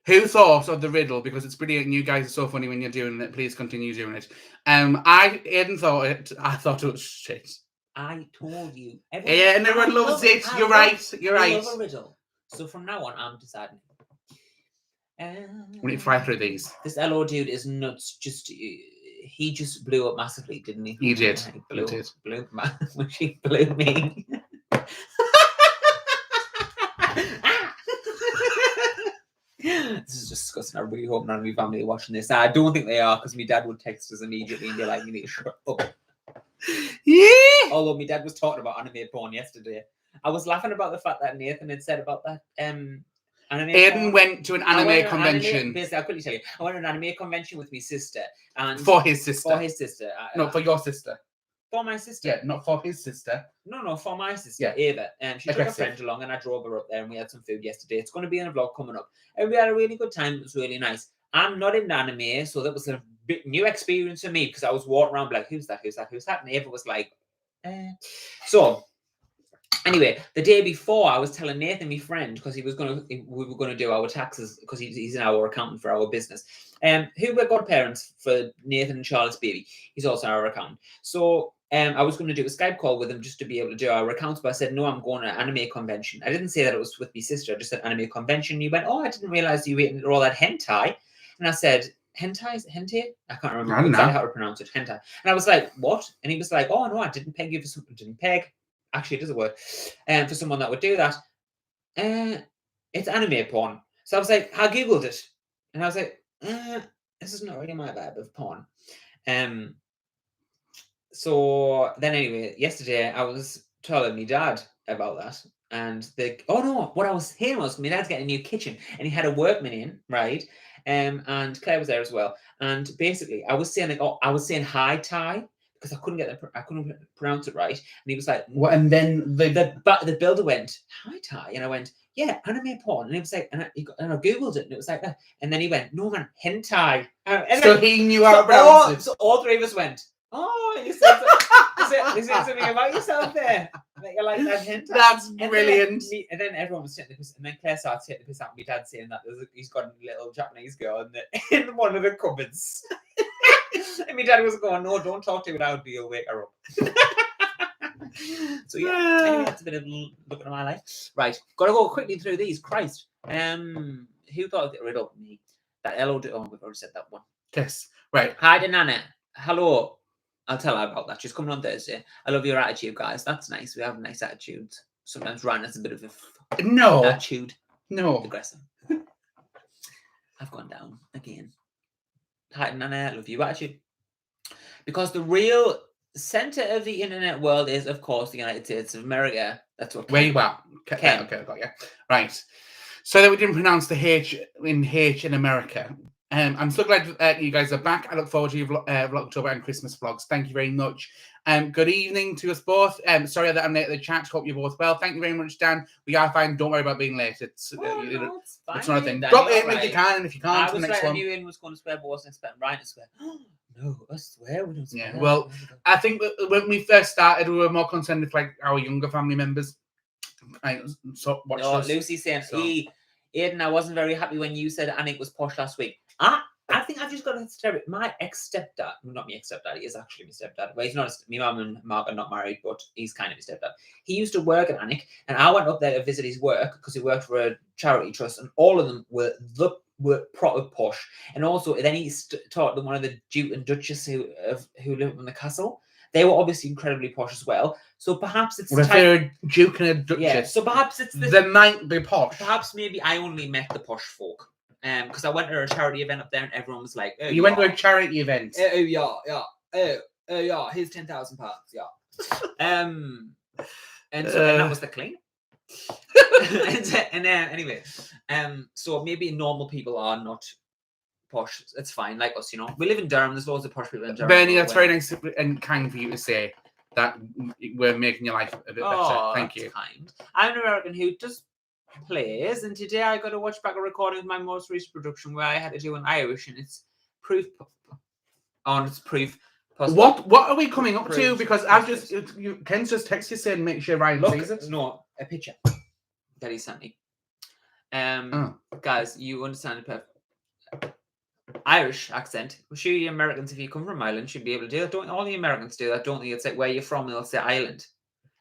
Who thought of the riddle? Because it's brilliant. You guys are so funny when you're doing it. Please continue doing it. Aiden thought it. I thought it was shit. I told you. And everyone loves it. You're right. I love a riddle. So from now on, I'm deciding. We need to fly through these. This LO dude is nuts. He just blew up massively, didn't he? He did. He blew he blew me. This is disgusting. I really hope none of my family are watching this. I don't think they are, because my dad would text us immediately and be like, "You need to shut up." Yeah. Although my dad was talking about anime porn yesterday. I was laughing about the fact that Nathan had said about that anime Aiden porn. went to an I went anime to convention. Basically, I'll quickly tell you. I went to an anime convention with my sister. And For his sister. For his sister. No, for your sister. For my sister. Yeah, not for his sister. No, for my sister, Yeah. Ava. She took a friend along and I drove her up there and we had some food yesterday. It's going to be in a vlog coming up. And we had a really good time. It was really nice. I'm not in anime, so that was a bit new experience for me because I was walking around like, who's that? And Ava was like, So, anyway, the day before, I was telling Nathan, my friend, because we were going to do our taxes because he's our accountant for our business. Who were godparents for Nathan and Charlotte's baby. He's also our accountant. So I was going to do a Skype call with him just to be able to do our accounts, but I said, no, I'm going to an anime convention. I didn't say that it was with my sister. I just said anime convention. He went, oh, I didn't realize you were eating all that hentai. And I said, hentai? Is it hentai? I can't remember exactly how to pronounce it. Hentai. And I was like, what? And he was like, oh, no, I didn't peg you for something. Didn't peg. Actually, it is a word. For someone that would do that. It's anime porn. So I was like, I Googled it. And I was like, this is not really my vibe of porn. So then anyway, yesterday I was telling my dad about that. And what I was hearing was my dad's getting a new kitchen and he had a workman in, right? And Claire was there as well. And basically I was saying hi Thai because I couldn't pronounce it right. And he was like, what? And then the builder went, hi Thai. And I went, yeah, anime porn. And he was like, and I Googled it and it was like that. And then he went, no man, hentai. So he knew how to pronounce it. So all three of us went, oh, you said something about yourself there. That you like that hentai. That's brilliant. And then everyone was taking the piss, and then Claire started taking the piss out of my dad, saying that he's got a little Japanese girl in one of the cupboards. And my dad was going, no, don't talk to her now, you'll wake her up. So yeah, anyway, that's a bit of looking at my life. Right, gotta go quickly through these. Christ. Who thought I'd get rid of me? That LO. Oh, we've already said that one. Yes. Right. Hi to Nana. Hello. I'll tell her about that. She's coming on Thursday. I love your attitude, guys. That's nice. We have nice attitudes. Sometimes Ryan has a bit of a attitude. No. Aggressive. I've gone down again. Hi to Nana. I love your attitude. Because the real center of the internet world is, of course, the United States of America. That's what. Where you at? Okay, got you. Right. So that we didn't pronounce the H in America. I'm so glad you guys are back. I look forward to your VLOGTOBER and Christmas vlogs. Thank you very much. Good evening to us both. Sorry that I'm late at the chat. Hope you're both well. Thank you very much, Dan. We are fine. Don't worry about being late. It's fine. It's not a thing. Drop it in if you can, and if you can't, I was the next right. one. I knew Ian was going to swear, but I wasn't expecting Ryan to swear. No, I swear we don't swear. Yeah, well, I think when we first started, we were more concerned with like our younger family members. Lucy saying, Aiden, I wasn't very happy when you said Anik was posh last week. I think I've just got to tell you, my ex-stepdad, not my ex-stepdad, he is actually my stepdad. Well, he's not, my mum and Mark are not married, but he's kind of my stepdad. He used to work at Anik, and I went up there to visit his work because he worked for a charity trust, and all of them were proper posh. And also, then he taught them one of the Duke and Duchess who lived in the castle. They were obviously incredibly posh as well. So perhaps it's a Duke and a Duchess. Yeah, so perhaps it's they might be posh. Perhaps maybe I only met the posh folk. Because I went to a charity event up there and everyone was like, oh, you went to a charity event? Yeah, here's £10,000, yeah. And that was the clean. Anyway, so maybe normal people are not posh. It's fine, like us, you know. We live in Durham. There's loads of posh people in Durham. Bernie, that's very nice and kind for you to say that we're making your life a bit better. Thank you. Kind. I'm an American who just plays, and today I got to watch back a recording of my most recent production where I had to do an Irish, and it's proof. What are we coming up to? Because I've just Ken's just texted you saying make sure Ryan sees it. No, a picture that he sent me. Guys, you understand the perfect Irish accent. Well, sure, you Americans, if you come from Ireland, should be able to do that. Don't all the Americans do that? Don't think it's like where you're from, they'll say Ireland.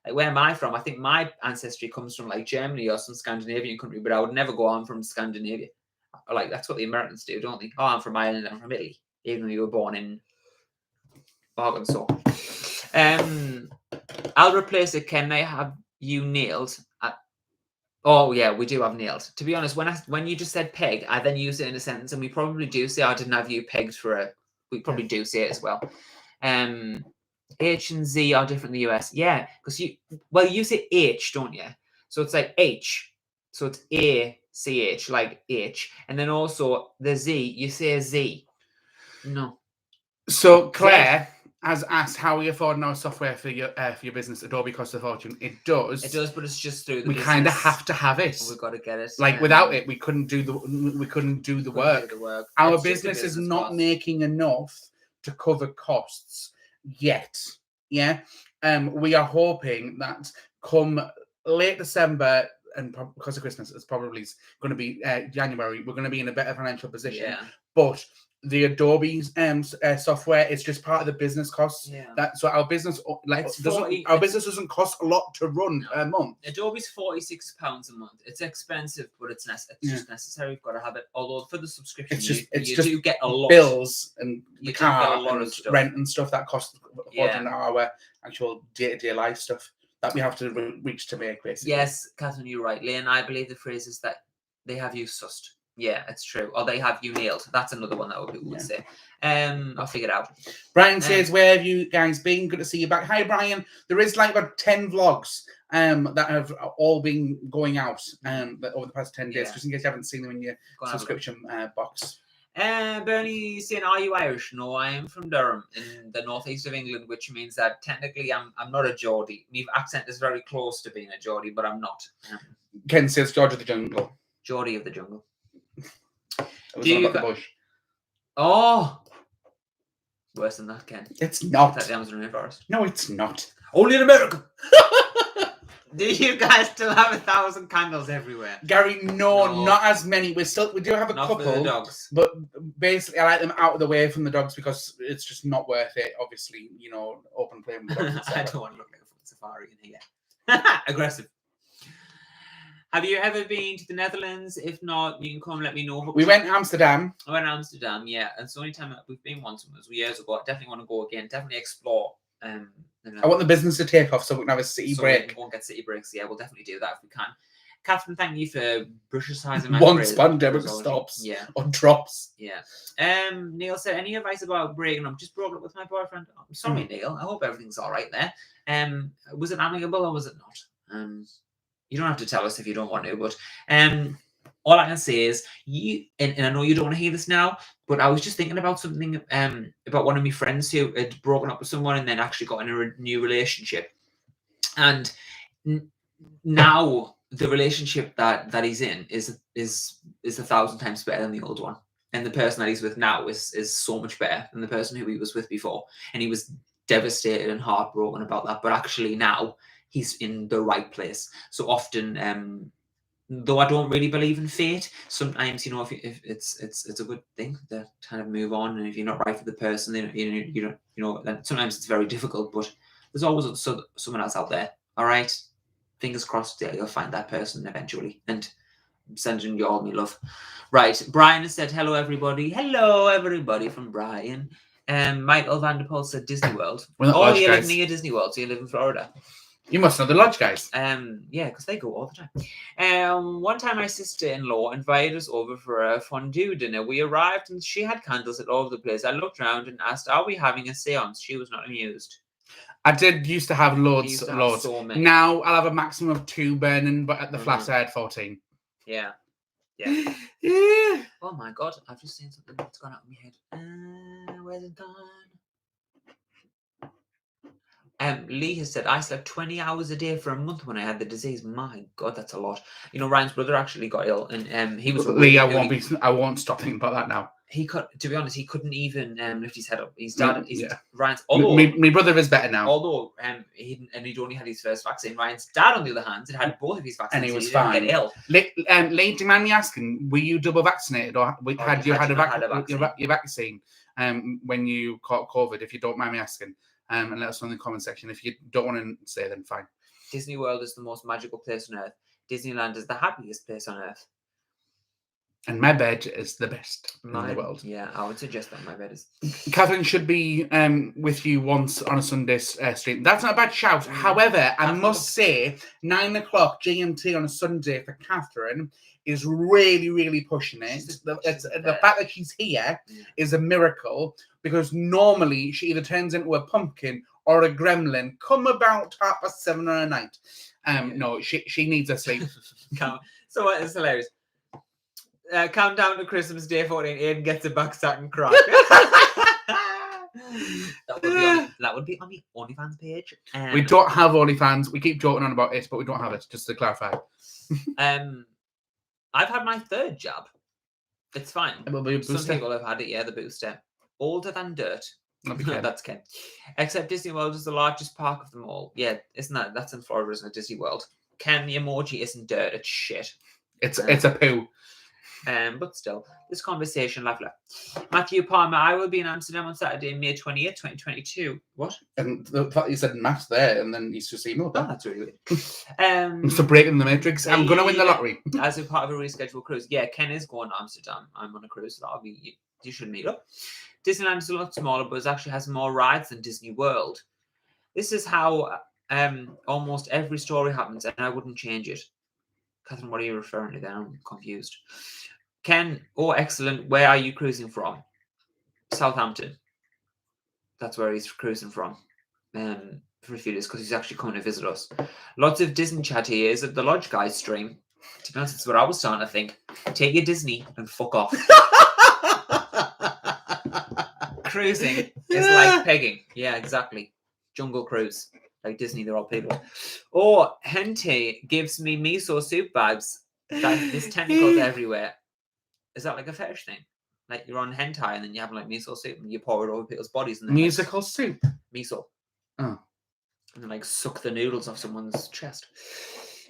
Like, where am I from? I think my ancestry comes from like Germany or some Scandinavian country, but I would never go on from Scandinavia. Like, that's what the Americans do, don't they? Oh, I'm from Ireland, I'm from Italy, even though you were born in Arkansas. I'll replace it. Can I have you nailed? Oh yeah, we do have nailed. To be honest, when you just said peg, I then used it in a sentence, and we probably do say I didn't have you pegged for a. We probably do say it as well. H and Z are different in the US. Yeah, because you say H, don't you? So it's like H. So it's ACH, like H. And then also the Z, you say Z. No. So Claire has asked how we afford our software for your business. Adobe costs a fortune. It does. It does, but it's just through the we kind of have to have it. We've got to get it. Like without it, we couldn't do the work. Our It's just a business is not cost. making enough to cover costs yet. Yeah. We are hoping that come late December, and because of Christmas, it's probably going to be January, we're going to be in a better financial position. Yeah. But the Adobe software is just part of the business costs. Yeah. So our business business doesn't cost a lot to run per month. Adobe's £46 a month. It's expensive, but it's just necessary. You've got to have it. Although for the subscription, you do get a lot bills and the you car get a lot and of stuff. rent and stuff that costs our actual day-to-day life stuff that we have to reach to make, basically. Yes, Catherine, you're right. Leigh and I believe the phrase is that they have you sussed. Yeah, it's true. Or they have you nailed. That's another one that people would say. I'll figure it out. Brian says, where have you guys been? Good to see you back. Hi, Brian. There is like about 10 vlogs that have all been going out over the past 10 days, just in case you haven't seen them in your subscription box. Bernie saying, are you Irish? No, I am from Durham in the northeast of England, which means that technically I'm not a Geordie. My accent is very close to being a Geordie, but I'm not. Ken says George of the Jungle. Geordie of the Jungle. Do you the bush? Oh, worse than that, Ken. It's not. That's the Amazon rainforest. No, it's not. Only in America. Do you guys still have 1,000 candles everywhere? Gary, no, not as many. We do have a couple. For the dogs. But basically, I like them out of the way from the dogs because it's just not worth it. Obviously, open flame. I don't want to look like a safari in here. Aggressive. Have you ever been to the Netherlands? If not, you can come and let me know. We went to Amsterdam. I went to Amsterdam, yeah. And it's the only time we've been once was years ago. I definitely want to go again. Definitely explore. I want the business to take off so we can have a city break. We won't get city breaks. Yeah, we'll definitely do that if we can. Catherine, thank you for Brussels-sizing my Once pandemic stops or drops. Yeah. Neil said, any advice about breaking up? Just broke up with my boyfriend. I'm sorry, Neil. I hope everything's all right there. Was it amicable or was it not? You don't have to tell us if you don't want to, but all I can say is and I know you don't want to hear this now, but I was just thinking about something about one of my friends who had broken up with someone and then actually got in a new relationship. And now the relationship that he's in is 1,000 times better than the old one. And the person that he's with now is so much better than the person who he was with before. And he was devastated and heartbroken about that. But actually now he's in the right place. So often, though I don't really believe in fate, sometimes if it's a good thing to kind of move on, and if you're not right for the person, then you don't then sometimes it's very difficult. But there's always someone else out there. All right, fingers crossed, you'll find that person eventually. And I'm sending you all my love. Right, Brian has said hello everybody. Hello everybody from Brian. Michael Vanderpool said Disney World. Oh, you live near Disney World, so you live in Florida. You must know the lodge guys. Yeah, because they go all the time. One time my sister-in-law invited us over for a fondue dinner. We arrived and she had candles all over the place. I looked around and asked, are we having a seance? She was not amused. I did used to have loads. So many. Now I'll have a maximum of 2 burning, but at the flat I had 14. Yeah. Yeah. Oh my God, I've just seen something that's gone out of my head. Where's it gone? Lee has said, I slept 20 hours a day for a month when I had the disease. My God, that's a lot. Ryan's brother actually got ill, and he was Lee. I won't stop thinking about that now. To be honest, he couldn't even lift his head up. His dad, Ryan's. My brother is better now. Although he'd only had his first vaccine. Ryan's dad, on the other hand, had both of his vaccines, and he was fine. Didn't get ill. Lee, do you mind me asking? Were you double vaccinated, or had you had your vaccine when you caught COVID? If you don't mind me asking. And let us know in the comment section. If you don't want to say, then fine. Disney World is the most magical place on earth. Disneyland is the happiest place on earth. And my bed is the best in the world. Yeah, I would suggest that my bed is. Catherine should be with you once on a Sunday stream. That's not a bad shout. However, I must say, 9 o'clock GMT on a Sunday for Catherine is really, really pushing it. The fact that she's here is a miracle, because normally she either turns into a pumpkin or a gremlin come about 7:30 at night. No, she needs her sleep. So what is hilarious? Countdown to Christmas Day 14, Aiden gets a backstack and cry. that would be on the OnlyFans page. We don't have OnlyFans. We keep joking on about it, but we don't have it, just to clarify. I've had my 3rd jab. It's fine. Some people have had it, the booster. Older than dirt. That's Ken. Except Disney World is the largest park of them all. Yeah, isn't that? That's in Florida, isn't it? Disney World. Ken, the emoji isn't dirt, it's shit. It's a poo. But still, this conversation, lovely. Matthew Palmer, I will be in Amsterdam on Saturday, May 28th, 2022. What? And the fact you said Matt there, and then he's just emailed that. Oh, that's really weird. So breaking the matrix. I'm going to win the lottery. As a part of a rescheduled cruise. Yeah, Ken is going to Amsterdam. I'm on a cruise, so that'll be, you should meet up. Disneyland is a lot smaller, but it actually has more rides than Disney World. This is how almost every story happens, and I wouldn't change it. Catherine, what are you referring to there? I'm confused. Ken, excellent. Where are you cruising from? Southampton. That's where he's cruising from. For a few days, because he's actually coming to visit us. Lots of Disney chat here is at the Lodge Guys stream. To be honest, it's what I was starting to think. Take your Disney and fuck off. Cruising is like pegging. Yeah, exactly. Jungle Cruise. Like Disney, they're all people. Or Hentai gives me miso soup vibes. There's tentacles everywhere. Is that like a fetish thing? Like you're on hentai and then you have like miso soup and you pour it over people's bodies. And musical soup? Miso. Oh. And then like suck the noodles off someone's chest.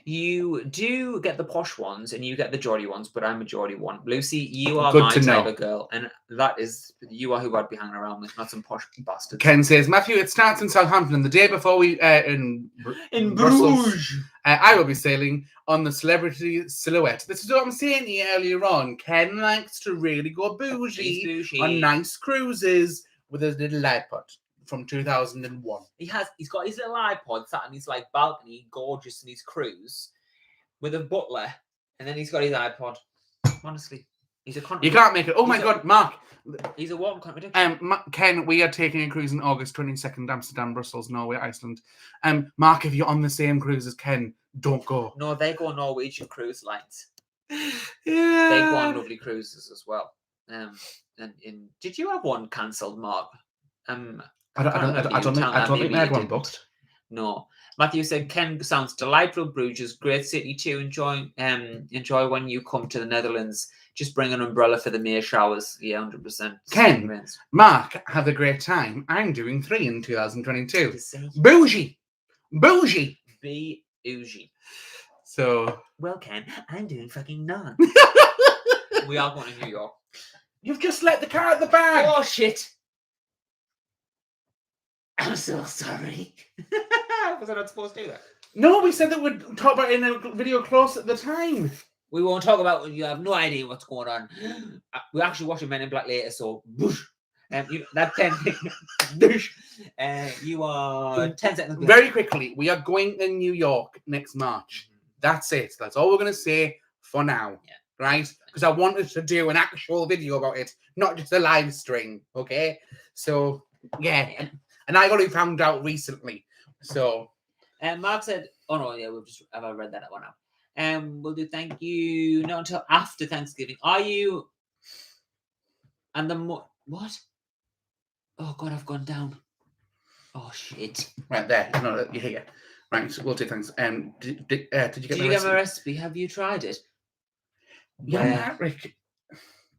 You do get the posh ones and you get the Geordie ones, but I'm a Geordie one. Lucy, you are my type of girl. And that is, you are who I'd be hanging around with, not some posh bastards. Ken says, Matthew, it starts in Southampton. The day before we, in Brussels, I will be sailing on the Celebrity Silhouette. This is what I'm saying to you earlier on. Ken likes to really go bougie on nice cruises with his little iPod. From 2001. He's got his little iPod sat on his like balcony, gorgeous in his cruise, with a butler, and then he's got his iPod. Honestly, he's a You can't make it. Oh my God, Mark. He's a walking contradiction. Ken, we are taking a cruise in August 22nd, Amsterdam, Brussels, Norway, Iceland. Mark, if you're on the same cruise as Ken, don't go. No, they go on Norwegian cruise lines. Yeah. They go on lovely cruises as well. Did you have one cancelled, Mark? I don't think I had one booked. No. Matthew said, Ken sounds delightful. Bruges, great city to enjoy when you come to the Netherlands. Just bring an umbrella for the May showers. Yeah, 100%. Ken, Mark, have a great time. I'm doing 3 in 2022. Bougie. Bougie. Be bougie. So. Well, Ken, I'm doing fucking none. We are going to New York. You've just let the car at the bag. Oh, shit. I'm so sorry. Was I not supposed to do that? No, we said that we'd talk about it in a video close at the time. We won't talk about it. You have no idea what's going on. We're actually watching Men in Black later, so boosh. That 10 boosh. You are 10 seconds. Very quickly, we are going to New York next March. That's it. That's all we're going to say for now. Yeah. Right? Because I wanted to do an actual video about it, not just a live stream. Okay? So, yeah. And I only found out recently. So. Mark said, oh no, yeah, have I read that one out? We'll do thank you not until after Thanksgiving. Are you? And what? Oh God, I've gone down. Oh shit. Right there. No, you're here. Right, so we'll do things. Did you get a recipe? Have you tried it? Yeah, Patrick.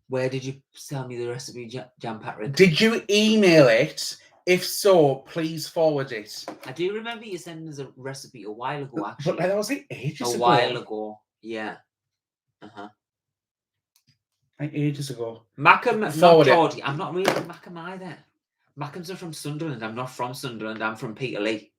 Where did you tell me the recipe, Jan Patrick? Did you email it? If so, please forward it. I do remember you sending us a recipe a while ago, actually. But that was like ages ago. A while ago, yeah. Like ages ago. Mackham, not Geordie. I'm not really Mackham either. Mackhams are from Sunderland. I'm not from Sunderland. I'm from Peterlee.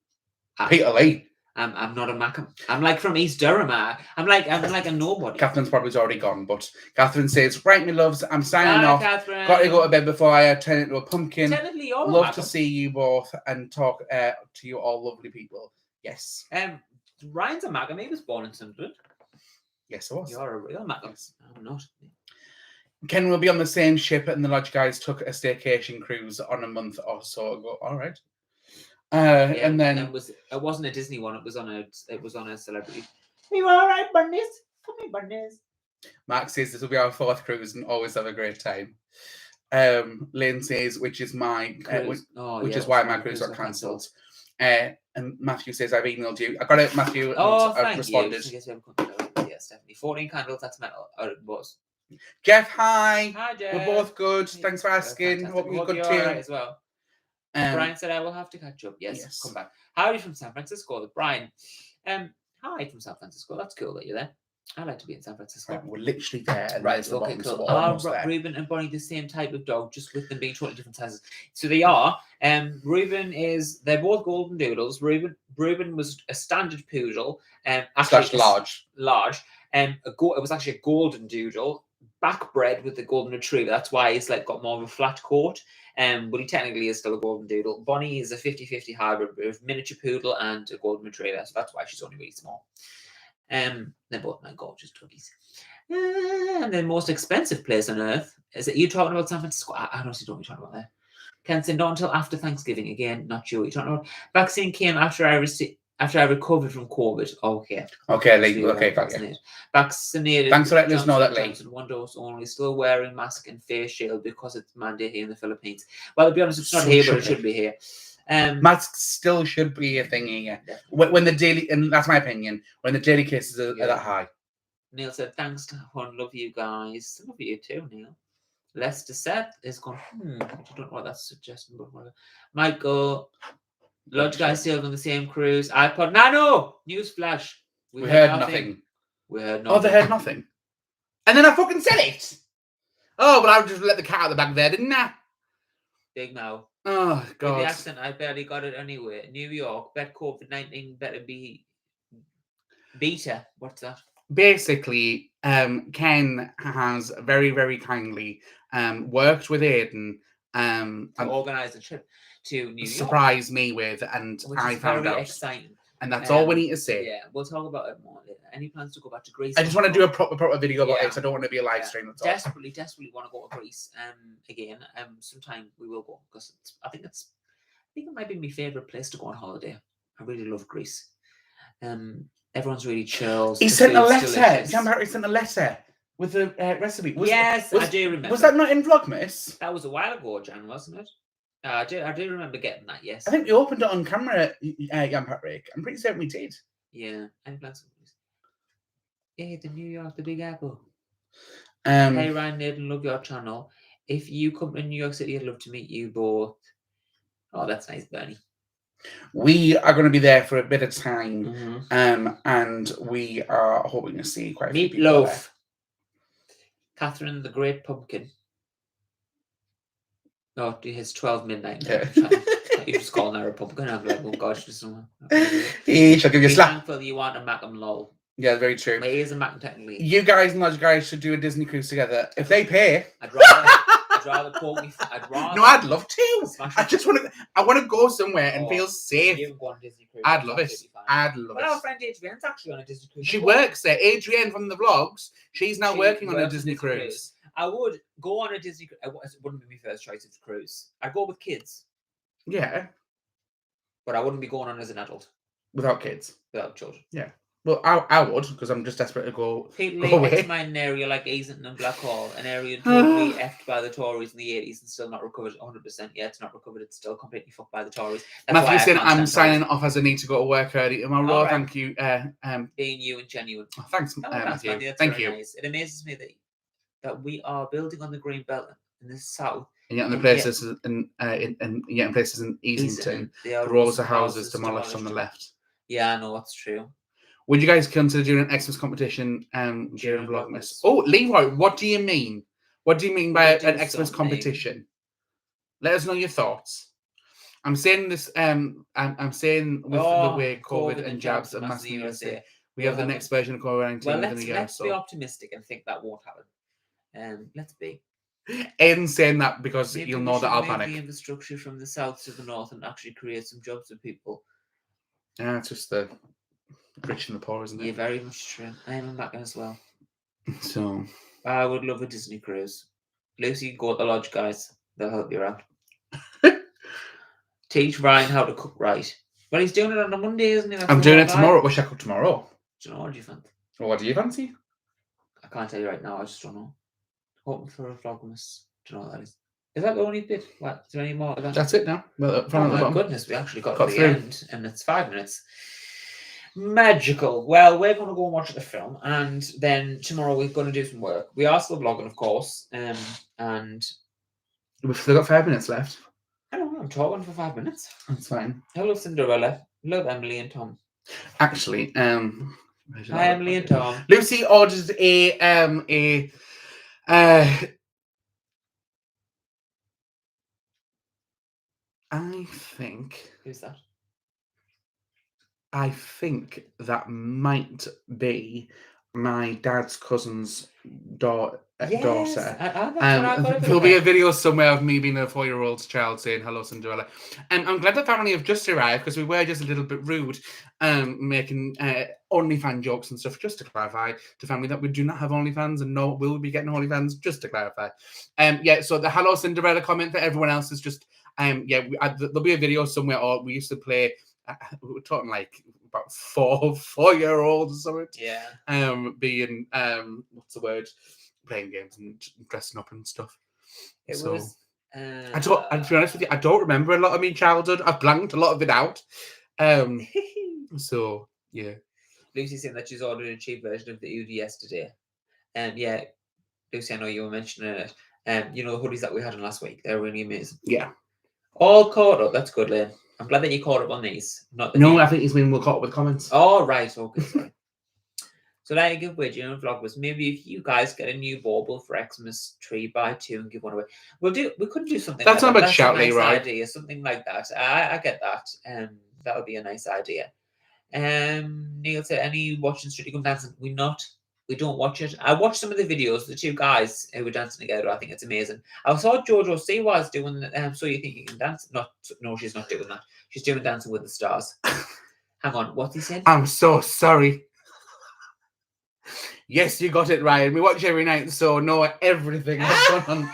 Peterlee? I'm not a Macam. I'm like from East Durham. I'm like a nobody. Catherine's probably already gone, but Catherine says, right, my loves, I'm signing Bye, off. Catherine. Got to go to bed before I turn into a pumpkin. Technically, you're a Love to Macam. see you both and talk to you all lovely people. Yes. Ryan's a Macam. He was born in Sunderland. Yes, I was. You're a real Macam. Yes. I'm not. Ken will be on the same ship, and the Lodge guys took a staycation cruise on a month or so ago. All right. And then it wasn't a Disney one. It was on a celebrity. Are you all right, bunnies? Come here, bunnies. Mark says this will be our 4th cruise and always have a great time. Lynn says, which is my which is why my cruise got cancelled. And Matthew says, I've emailed you. I got it, Matthew. Oh, I've responded. You. Yeah, Stephanie. 14 candles. That's metal. Oh, it was. Jeff, hi. Hi, Jeff. We're both good. Thanks for asking. Fantastic. Hope you're good too. Right as well. Brian said, I will have to catch up. Yes, come back. Howdy from San Francisco. Brian. Hi from San Francisco. That's cool that you're there. I like to be in San Francisco. Right, we're literally there. And right, okay, cool. Are Reuben and Bonnie the same type of dog, just with them being totally different sizes? So they are. Reuben they're both golden doodles. Reuben was a standard poodle. Large. It was actually a golden doodle, backbred with the golden retriever. That's why he's like got more of a flat coat. But he technically is still a golden doodle. Bonnie is a 50-50 hybrid of miniature poodle and a golden retriever, so that's why she's only really small. They're both my gorgeous doggies. And the most expensive place on earth is it? You talking about San Francisco? I honestly don't know what you're talking about there. Ken said not until after Thanksgiving. Again, not sure what you're talking about. Vaccine came after I recovered from COVID. Okay, Lee. Okay, vaccinated. Thanks for letting us know that, Lee. 1 dose only. Still wearing mask and face shield because it's mandated here in the Philippines. Well, to be honest, it's not here, but it should be here. Masks still should be a thing here. When the daily, and that's my opinion, when the daily cases are that high. Neil said, thanks to everyone. Love you guys. Love you too, Neil. Lester Seth is going, I don't know what that's suggesting, but whatever. Michael, Lodge guys sailed on the same cruise. iPod Nano! Newsflash. We heard nothing. We heard nothing. Oh, they heard nothing. And then I fucking said it. Oh, but I just let the cat out of the bag there, didn't I? Big mouth. Oh, God. With the accent, I barely got it anyway. New York, bet COVID-19 better be beta. What's that? Basically, Ken has very, very kindly worked with Aiden to organise a trip to New York. Surprise me with, and which I is found very out. Exciting. And that's all we need to say. Yeah, we'll talk about it more later. Any plans to go back to Greece? I just want to do a proper video about it. So I don't want to be a live stream. That's all. Desperately want to go to Greece. Again, sometime we will go because I think it might be my favourite place to go on holiday. I really love Greece. Everyone's really chill. He sent a letter. Jan Barry sent a letter with the recipe. Yes, I do remember. Was that not in Vlogmas? That was a while ago, Jan, wasn't it? I do remember getting that, yes. I think we opened it on camera, Jan Patrick. I'm pretty certain we did. Yeah. Any plans? Yeah, the New York, the Big Apple. Hey, Ryan, Aiden, love your channel. If you come to New York City, I'd love to meet you both. Oh, that's nice, Bernie. We are going to be there for a bit of time, and we are hoping to see quite a few people Meatloaf. there. Catherine the Great Pumpkin. Oh, it's 12 midnight. Yeah. You just calling her a pumpkin. I'm like, oh gosh, just someone. He shall give you a slap. Thankful you want a Macam lol. Yeah, very true. My ears are Macam technically. You guys and those guys should do a Disney cruise together if they pay. I'd rather poke me. No, I'd love to. I want to go somewhere and feel safe. You go on Disney cruise. I'd love it. I'd love it. Well, our friend Adrienne's actually on a Disney cruise. She works there. Adrienne from the vlogs. She's now working on a Disney cruise. I would go on a Disney cruise. It wouldn't be my first choice of cruise. I'd go with kids. Yeah. But I wouldn't be going on as an adult. Without kids? Without children. Yeah. Well, I would, because I'm just desperate to go away. It's an area like Aiden and Blackhall, an area totally effed by the Tories in the 80s and still not recovered 100%. Yeah, it's not recovered. It's still completely fucked by the Tories. Matthew said I'm signing off as I need to go to work early tomorrow. Right. Thank you. Being you and genuine. Oh, thanks, Matthew. Thank you. Nice. It amazes me that we are building on the Green Belt in the south. And yet in the places in places in Easington, there are rows of houses demolished on the left. Yeah, I know, that's true. Would you guys consider doing an Xmas competition during Vlogmas? Oh, Leroy, what do you mean? What do you mean by an Xmas competition? Let us know your thoughts. I'm saying this. I'm saying with the way COVID and jabs are massively massively USA. USA, we have the next version of COVID-19 Well, within a year. let's be So optimistic and think that won't happen. Let's be. Aiden's saying that because Maybe you'll we know that should I'll move panic. the infrastructure from the south to the north and actually create some jobs for people. Yeah, it's just the rich and the poor, isn't it? Yeah, very much true. I am back as well. So I would love a Disney cruise. Lucy, go at the lodge, guys. They'll help you out. Teach Ryan how to cook right. Well, he's doing it on a Monday, isn't he? That's I'm the doing whole it tomorrow. vibe. Wish I could tomorrow. Do you know what do you fancy? Well, what do you fancy? I can't tell you right now. I just don't know. Hoping for a vlogmas. Do you know what that is? Is that the only bit? What? Is there any more? That's it now. Well, oh my goodness, we actually got to the end, and it's 5 minutes. Magical. Well, we're going to go and watch the film, and then tomorrow we're going to do some work. We are still vlogging, of course, and we've still got 5 minutes left. I don't know. I'm talking for 5 minutes. That's fine. Hello, Cinderella. Love Emily and Tom. Actually, hi, Emily and Tom. Lucy ordered I think. Who's that? I think that might be my dad's cousin's daughter. Yes, there'll be a video somewhere of me being a 4-year-old child saying hello, Cinderella. And I'm glad the family have just arrived because we were just a little bit rude, making OnlyFans jokes and stuff. Just to clarify to family that we do not have OnlyFans and no, will be getting OnlyFans. Just to clarify. Yeah. So the hello, Cinderella comment for everyone else is just there'll be a video somewhere. Or we used to play. We were talking like about 4-year-olds or something. Yeah. Being what's the word? Playing games and dressing up and stuff. It so, was. I don't. To be honest with you, I don't remember a lot of my childhood. I've blanked a lot of it out. So yeah. Lucy's saying that she's ordered a cheap version of the Oodie yesterday. Yeah, Lucy, I know you were mentioning it. You know the hoodies that we had in last week. They're really amazing. Yeah. All caught up. That's good, Lynn. I'm glad that you caught up on these. Not that no, I think he's been caught up with comments. Oh right, okay, sorry. So like a giveaway during the vlog was maybe if you guys get a new bauble for Xmas tree, buy 2 and give 1 away. We could do something. That's like not that. a shout, nice right? idea, something like that. I get that. That would be a nice idea. Neil said, any watching Strictly Come Dancing? We don't watch it. I watched some of the videos, the 2 guys who were dancing together. I think it's amazing. I saw Jojo Siwa's doing So You Think You Can Dance? No, she's not doing that. She's doing Dancing with the Stars. Hang on, what's he saying? I'm so sorry. Yes, you got it, Ryan. We watch every night, so know everything that's going on.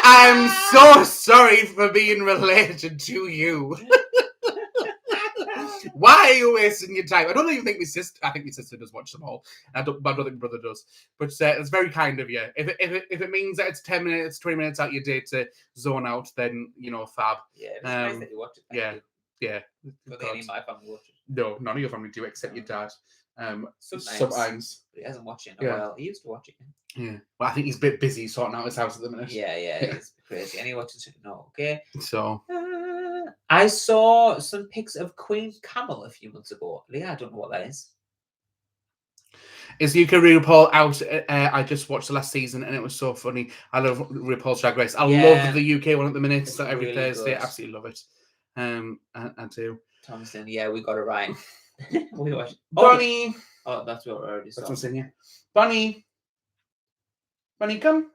I'm so sorry for being related to you. Why are you wasting your time? I don't even think my sister. I think my sister does watch them all. I don't think my brother does. But it's very kind of you. If it means that it's 10 minutes, 20 minutes out your day to zone out, then fab. Yeah, it's nice that you watch it. Yeah. But any of my family watch it. No, none of your family do except your dad. Sometimes. But he hasn't watched it in a while. He used to watch it. Yeah. Well, I think he's a bit busy sorting out his house at the minute. Yeah. It's crazy. And he watches it. No, okay. So. I saw some pics of Queen Camel a few months ago. Leah, I don't know what that is. Is UK RuPaul out? I just watched the last season and it was so funny. I love RuPaul's Drag Race. I love the UK one at the minute. So every really Thursday, I absolutely love it. I do. Thompson, yeah, we got it right. We watched Bonnie. Oh, that's what we already saw. That's what I'm saying, yeah. Bonnie, come.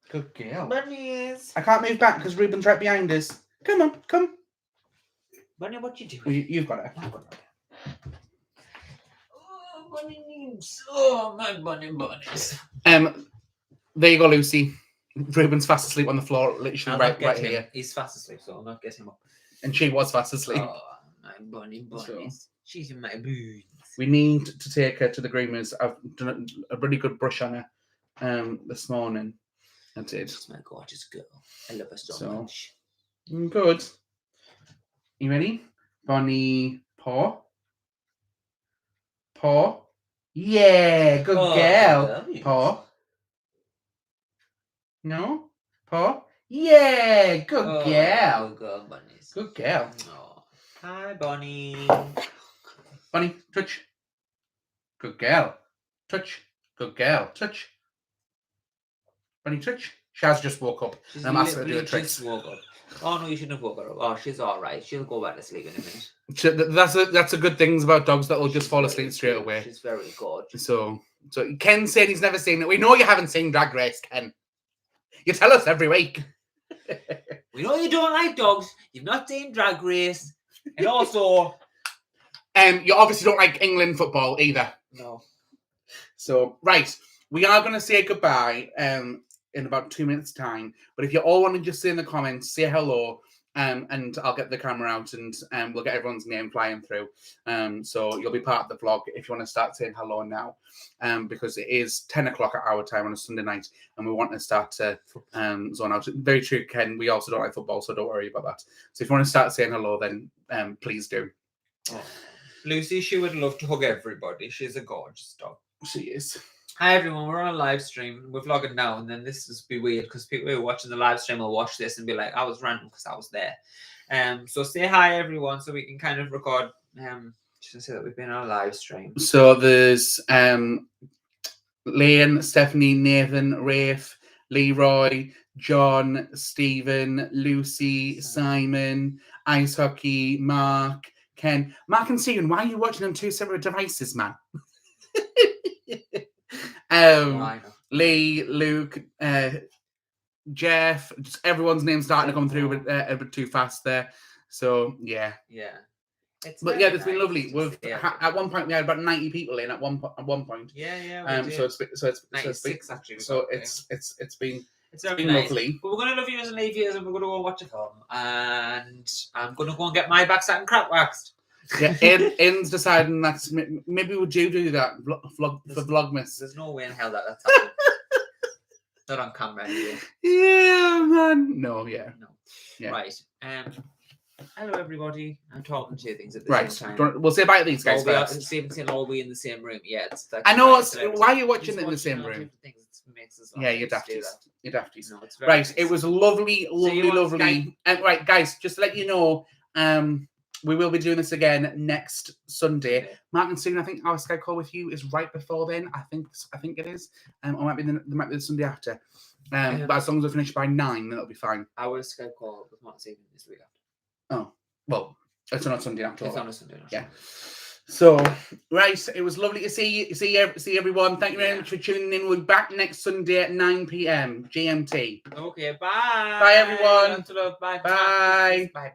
Good girl. Bunnies. I can't move back because Ruben's right behind us. Come on, come. Bunny, what you doing? Well, you've got it. I've got it. Oh, bunnies. Oh, my bunnies. There you go, Lucy. Ruben's fast asleep on the floor, literally right here. He's fast asleep, so I'll not get him up. And she was fast asleep. Oh, my bunnies. So, she's in my boots. We need to take her to the groomers. I've done a really good brush on her this morning. I did. She's my gorgeous girl. I love her so much. Good. You ready? Bonnie, paw. Yeah, good girl. Paw. No? Paw? Yeah, good girl. Good girl, bunnies. Good girl. Oh. Hi, Bonnie. Bonnie, touch. Good girl. Touch. Good girl. Touch. Bunny, touch. Shaz just woke up. She's And I'm asking her to do literally a trick. just woke up. Oh no, you shouldn't have woke her up. Oh, she's all right. She'll go back to sleep in a minute. That's a good thing about dogs that will just fall She's asleep very straight good. away. She's very good. So Ken said he's never seen it. We know you haven't seen Drag Race, Ken. You tell us every week. We know you don't like dogs. You've not seen Drag Race, and also, you obviously don't like England football either. no. So right, we are going to say goodbye. In about 2 minutes' time. But if you all want to just say in the comments, say hello, and I'll get the camera out and we'll get everyone's name flying through. So you'll be part of the vlog if you want to start saying hello now, because it is 10 o'clock at our time on a Sunday night, and we want to start to zone out. Very true, Ken. We also don't like football, so don't worry about that. So if you want to start saying hello, then please do. Oh. Lucy, she would love to hug everybody. She's a gorgeous dog. She is. Hi everyone, we're on a live stream. We're vlogging now, and then this is be weird because people who are watching the live stream will watch this and be like, I was random because I was there. So say hi everyone so we can kind of record just say that we've been on a live stream. So there's Lane, Stephanie, Nathan, Rafe, Leroy, John, Stephen, Lucy, Simon, Ice Hockey, Mark, Ken. Mark and Stephen, why are you watching on two separate devices, man? Lee, Luke, Jeff, just everyone's name starting to come through a bit too fast there. So yeah. It's been lovely. We've at one point we had about 90 people in at one point. Yeah. So it's 96 actually. So it's been nice. lovely. But we're gonna love you and leave you, and we're gonna go watch a film, and I'm gonna go and get my backside and crap waxed. Yeah, Aiden's deciding that maybe we do that for Vlogmas. There's no way in hell that's happening. Not on camera anyway. Yeah, man. No. Yeah. Right. Hello everybody. I'm talking to you things at the same time. We'll say bye to these guys first. Same all we in the same room. Yeah, it's like I know. Why are you watching it in the same room? Yeah, you're dafties. You're dafties. No, it's right. nice. It was lovely. And right, guys, just to let you know, we will be doing this again next Sunday. Okay. Mark and Stephen, I think our Skype call with you is right before then. I think it is. Or might be the Sunday after. But as long as we finish by 9, then it'll be fine. Our Skype call with Mark and Stephen is the week after. Oh, well, it's on a Sunday after. It's on a Sunday. Yeah. So, right, it was lovely to see everyone. Thank you very much for tuning in. We'll be back next Sunday at 9 p.m. GMT. Okay, bye. Bye, everyone. Bye. Bye. Bye.